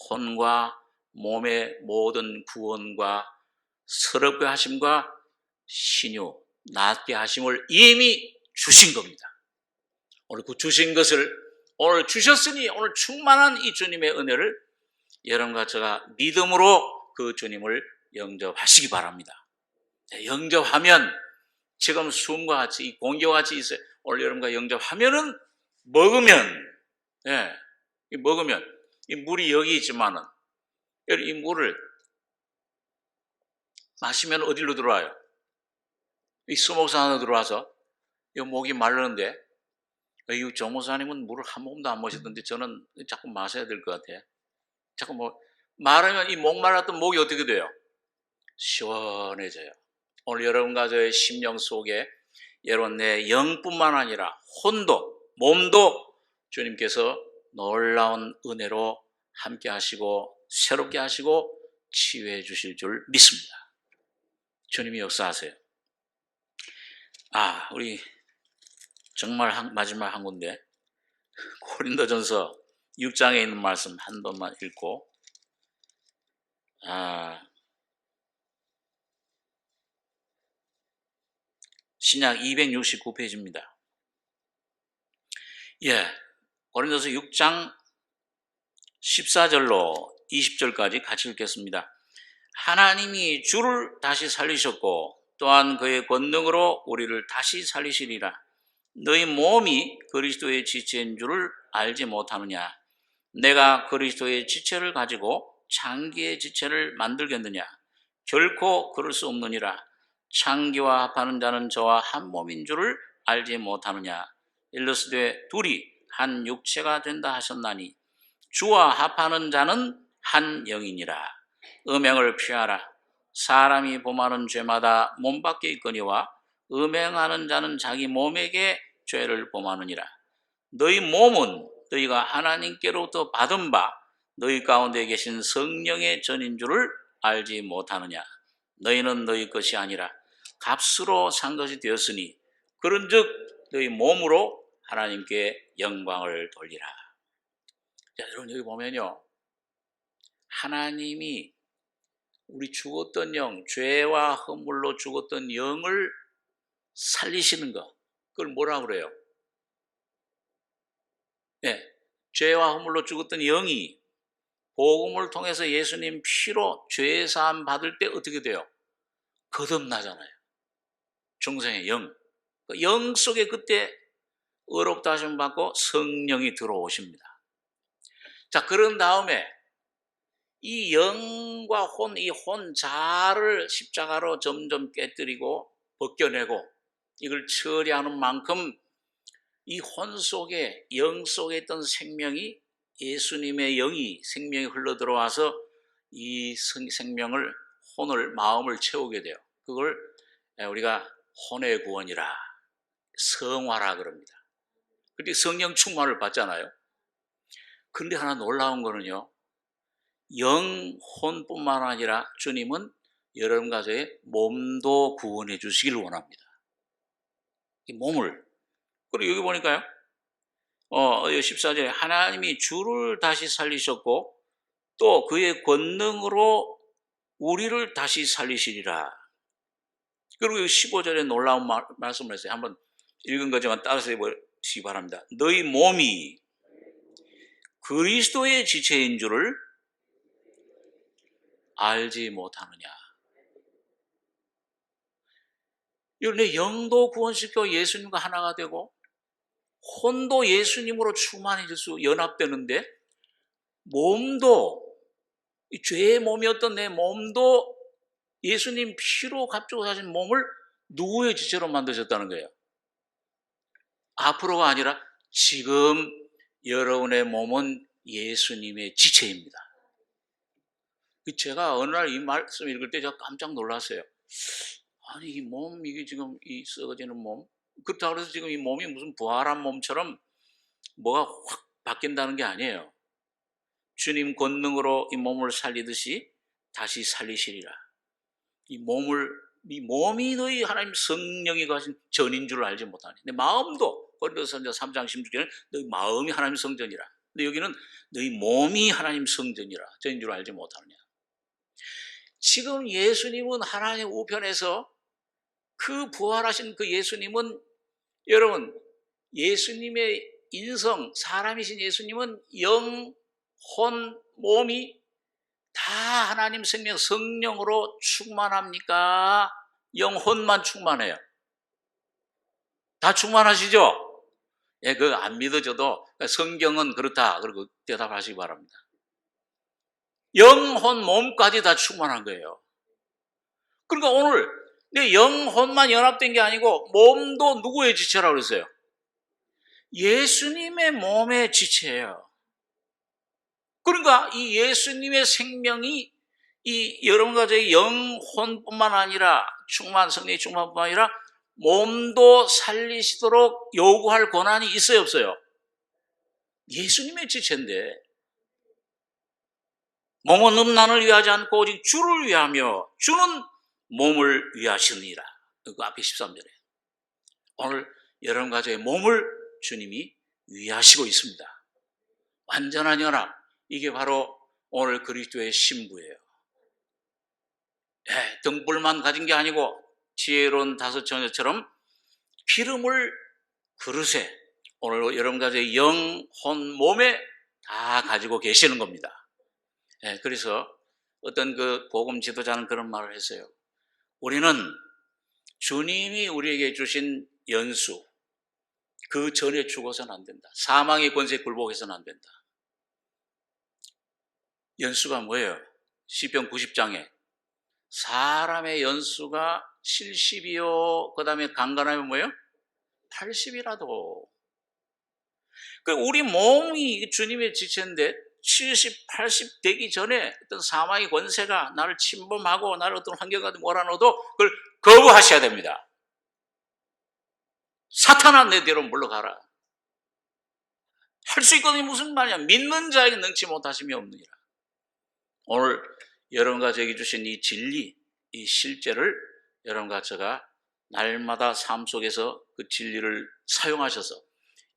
A: 혼과 몸의 모든 구원과 서럽게 하심과 신유, 낫게 하심을 이미 주신 겁니다. 오늘 그 주신 것을 오늘 주셨으니 오늘 충만한 이 주님의 은혜를 여러분과 제가 믿음으로 그 주님을 영접하시기 바랍니다. 영접하면 지금 숨과 같이 이 공기와 같이 있어요. 오늘 여러분과 영접하면은 먹으면 먹으면 이 물이 여기 있지만은 이 물을 마시면 어디로 들어와요? 이 수목산 안으로 들어와서 이 목이 마르는데 이 정모사님은 물을 한 모금도 안 마시던데 저는 자꾸 마셔야 될 것 같아. 자꾸 마르면 이 목 말랐던 목이 어떻게 돼요? 시원해져요. 오늘 여러분과 저의 심령 속에 여러분 내 영뿐만 아니라 혼도 몸도 주님께서 놀라운 은혜로 함께 하시고 새롭게 하시고 치유해 주실 줄 믿습니다. 주님이 역사하세요. 우리 정말 마지막 한 군데 고린도전서 6장에 있는 말씀 한 번만 읽고 신약 269페이지입니다. 고린도서 6장 14절로 20절까지 같이 읽겠습니다. 하나님이 주를 다시 살리셨고 또한 그의 권능으로 우리를 다시 살리시리라. 너희 몸이 그리스도의 지체인 줄을 알지 못하느냐? 내가 그리스도의 지체를 가지고 창기의 지체를 만들겠느냐? 결코 그럴 수 없느니라. 창기와 합하는 자는 저와 한 몸인 줄을 알지 못하느냐? 일러스되 둘이 한 육체가 된다 하셨나니 주와 합하는 자는 한 영이니라. 음행을 피하라. 사람이 범하는 죄마다 몸 밖에 있거니와 음행하는 자는 자기 몸에게 죄를 범하느니라. 너희 몸은 너희가 하나님께로부터 받은 바 너희 가운데 계신 성령의 전인 줄을 알지 못하느냐? 너희는 너희 것이 아니라 값으로 산 것이 되었으니 그런즉 너희 몸으로 하나님께 영광을 돌리라. 자, 여러분 여기 보면요, 하나님이 우리 죽었던 영, 죄와 허물로 죽었던 영을 살리시는 것, 그걸 뭐라 그래요? 네, 죄와 허물로 죽었던 영이 복음을 통해서 예수님 피로 죄사함 받을 때 어떻게 돼요? 거듭나잖아요. 중생의 영. 영 속에 그때 의롭다 하심 받고 성령이 들어오십니다. 자, 그런 다음에 이 영과 혼, 이 혼자를 십자가로 점점 깨뜨리고 벗겨내고 이걸 처리하는 만큼 이 혼 속에, 영 속에 있던 생명이, 예수님의 영이 생명이 흘러 들어와서 이 생명을, 혼을, 마음을 채우게 돼요. 그걸 우리가 혼의 구원이라, 성화라 그럽니다. 그런데 성령 충만을 받잖아요. 그런데 하나 놀라운 거는요, 영, 혼뿐만 아니라 주님은 여러분 가정의 몸도 구원해 주시기를 원합니다. 이 몸을. 그리고 여기 보니까요, 14절에 하나님이 주를 다시 살리셨고 또 그의 권능으로 우리를 다시 살리시리라. 그리고 15절에 놀라운 말씀을 했어요. 한번 읽은 거지만 따라서 해보시기 바랍니다. 너희 몸이 그리스도의 지체인 줄을 알지 못하느냐. 내 영도 구원시켜 예수님과 하나가 되고 혼도 예수님으로 충만해질 수, 연합되는데 몸도, 죄의 몸이었던 내 몸도 예수님 피로 값주고 사신 몸을 누구의 지체로 만드셨다는 거예요? 앞으로가 아니라 지금 여러분의 몸은 예수님의 지체입니다. 제가 어느 날 이 말씀 읽을 때 제가 깜짝 놀랐어요. 아니, 이 몸, 이게 지금 이 썩어지는 몸, 그렇다고 해서 지금 이 몸이 무슨 부활한 몸처럼 뭐가 확 바뀐다는 게 아니에요. 주님 권능으로 이 몸을 살리듯이 다시 살리시리라. 이 몸이 너희 하나님 성령이 가신 전인 줄 알지 못하니. 내 마음도, 고린도전서 3장 16절에는 너희 마음이 하나님 성전이라. 근데 여기는 너희 몸이 하나님 성전이라, 전인 줄 알지 못하느냐. 지금 예수님은 하나님 우편에서 그 부활하신 그 예수님은, 여러분, 예수님의 인성, 사람이신 예수님은 영, 혼, 몸이 다 하나님 생명 성령으로 충만합니까? 영, 혼만 충만해요? 다 충만하시죠? 예, 그거 안 믿어져도 성경은 그렇다, 그리고 대답하시기 바랍니다. 영, 혼, 몸까지 다 충만한 거예요. 그러니까 오늘 내 영, 혼만 연합된 게 아니고 몸도 누구의 지체라고 그랬어요? 예수님의 몸의 지체예요. 그러니까 이 예수님의 생명이 이 여러분 가정의 영혼뿐만 아니라 성령의 충만뿐만 아니라 몸도 살리시도록 요구할 권한이 있어요, 없어요? 예수님의 지체인데, 몸은 음란을 위하지 않고 오직 주를 위하며 주는 몸을 위하시느니라. 그 앞에 13절에 오늘 여러분 가정의 몸을 주님이 위하시고 있습니다. 완전한 연합, 이게 바로 오늘 그리스도의 신부예요. 등불만 가진 게 아니고 지혜로운 다섯 처녀처럼 기름을 그릇에, 오늘 여러분 가정의 영, 혼, 몸에 다 가지고 계시는 겁니다. 그래서 어떤 그 복음 지도자는 그런 말을 했어요. 우리는 주님이 우리에게 주신 연수, 그 전에 죽어서는 안 된다. 사망의 권세에 굴복해서는 안 된다. 연수가 뭐예요? 시편 90장에 사람의 연수가 70이요. 그 다음에 강건하면 뭐예요? 80이라도. 우리 몸이 주님의 지체인데 70, 80 되기 전에 어떤 사망의 권세가 나를 침범하고 나를 어떤 환경까지 몰아넣어도 그걸 거부하셔야 됩니다. 사탄아 내 뒤로 물러가라. 할 수 있거든요. 무슨 말이야. 믿는 자에게 능치 못하심이 없느니라. 오늘 여러분과 저에게 주신 이 진리, 이 실제를 여러분과 제가 날마다 삶 속에서 그 진리를 사용하셔서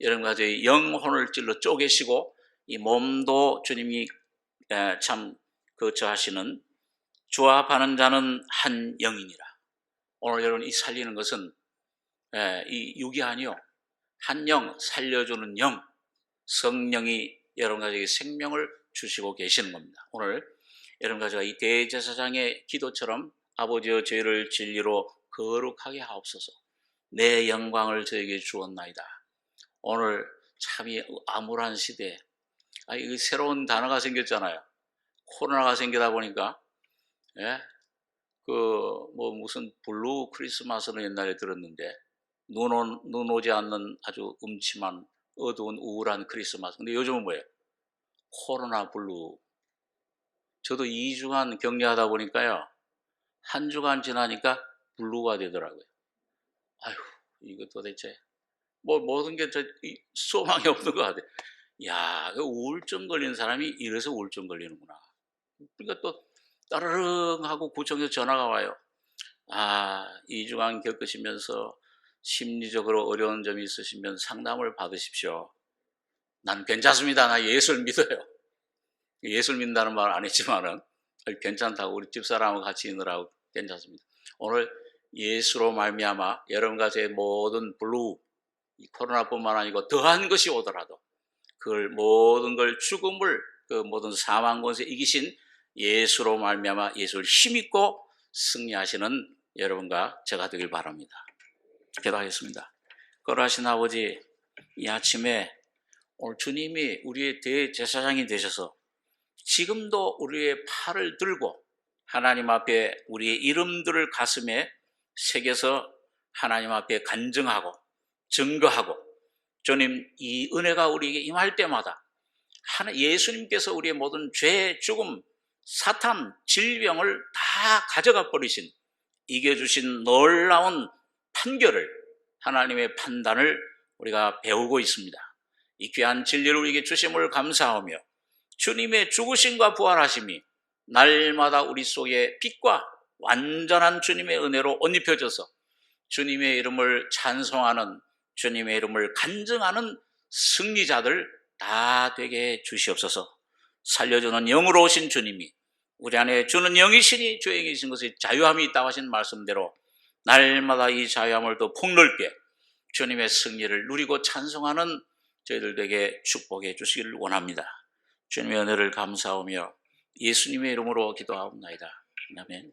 A: 여러분과 저의 영혼을 찔러 쪼개시고 이 몸도 주님이 참 거처하시는 조합하는 자는 한 영이니라. 오늘 여러분 이 살리는 것은 이 육이 아니요. 한 영, 살려주는 영, 성령이 여러분과 저에게 생명을 주시고 계시는 겁니다. 오늘 여러분과 제가 이 대제사장의 기도처럼 아버지여 저희를 진리로 거룩하게 하옵소서. 내 영광을 저에게 주었나이다. 오늘 참 이 암울한 시대에 이 새로운 단어가 생겼잖아요. 코로나가 생기다 보니까 무슨 블루 크리스마스는 옛날에 들었는데 눈 오지 않는 아주 음침한 어두운 우울한 크리스마스. 근데 요즘은 뭐예요? 코로나 블루. 저도 2주간 격리하다 보니까요. 한 주간 지나니까 블루가 되더라고요. 아휴, 이거 도대체 모든 게 소망이 없는 것 같아요. 야, 우울증 걸리는 사람이 이래서 우울증 걸리는구나. 그러니까 또 따르릉 하고 구청에서 전화가 와요. 2주간 겪으시면서 심리적으로 어려운 점이 있으시면 상담을 받으십시오. 난 괜찮습니다. 나 예수를 믿어요. 예수를 믿는다는 말 안 했지만은 괜찮다고 우리 집사람하고 같이 있느라고 괜찮습니다. 오늘 예수로 말미암아 여러분과 제 모든 블루, 이 코로나뿐만 아니고 더한 것이 오더라도 그걸 모든 걸 죽음을 그 모든 사망 권세 이기신 예수로 말미암아 예수를 힘입고 승리하시는 여러분과 제가 되길 바랍니다. 기도하겠습니다. 거룩하신 아버지, 이 아침에 오늘 주님이 우리의 대제사장이 되셔서 지금도 우리의 팔을 들고 하나님 앞에 우리의 이름들을 가슴에 새겨서 하나님 앞에 간증하고 증거하고 주님 이 은혜가 우리에게 임할 때마다 예수님께서 우리의 모든 죄, 죽음, 사탄, 질병을 다 가져가 버리신 이겨주신 놀라운 판결을 하나님의 판단을 우리가 배우고 있습니다. 이 귀한 진리를 우리에게 주심을 감사하며 주님의 죽으심과 부활하심이 날마다 우리 속에 빛과 완전한 주님의 은혜로 옷 입혀져서 주님의 이름을 찬송하는 주님의 이름을 간증하는 승리자들 다 되게 주시옵소서. 살려주는 영으로 오신 주님이 우리 안에 주는 영이시니 주의 영이신 것에 자유함이 있다고 하신 말씀대로 날마다 이 자유함을 더 폭넓게 주님의 승리를 누리고 찬송하는 저희들에게 축복해 주시기를 원합니다. 주님의 은혜를 감사하며 예수님의 이름으로 기도하옵나이다. 아멘.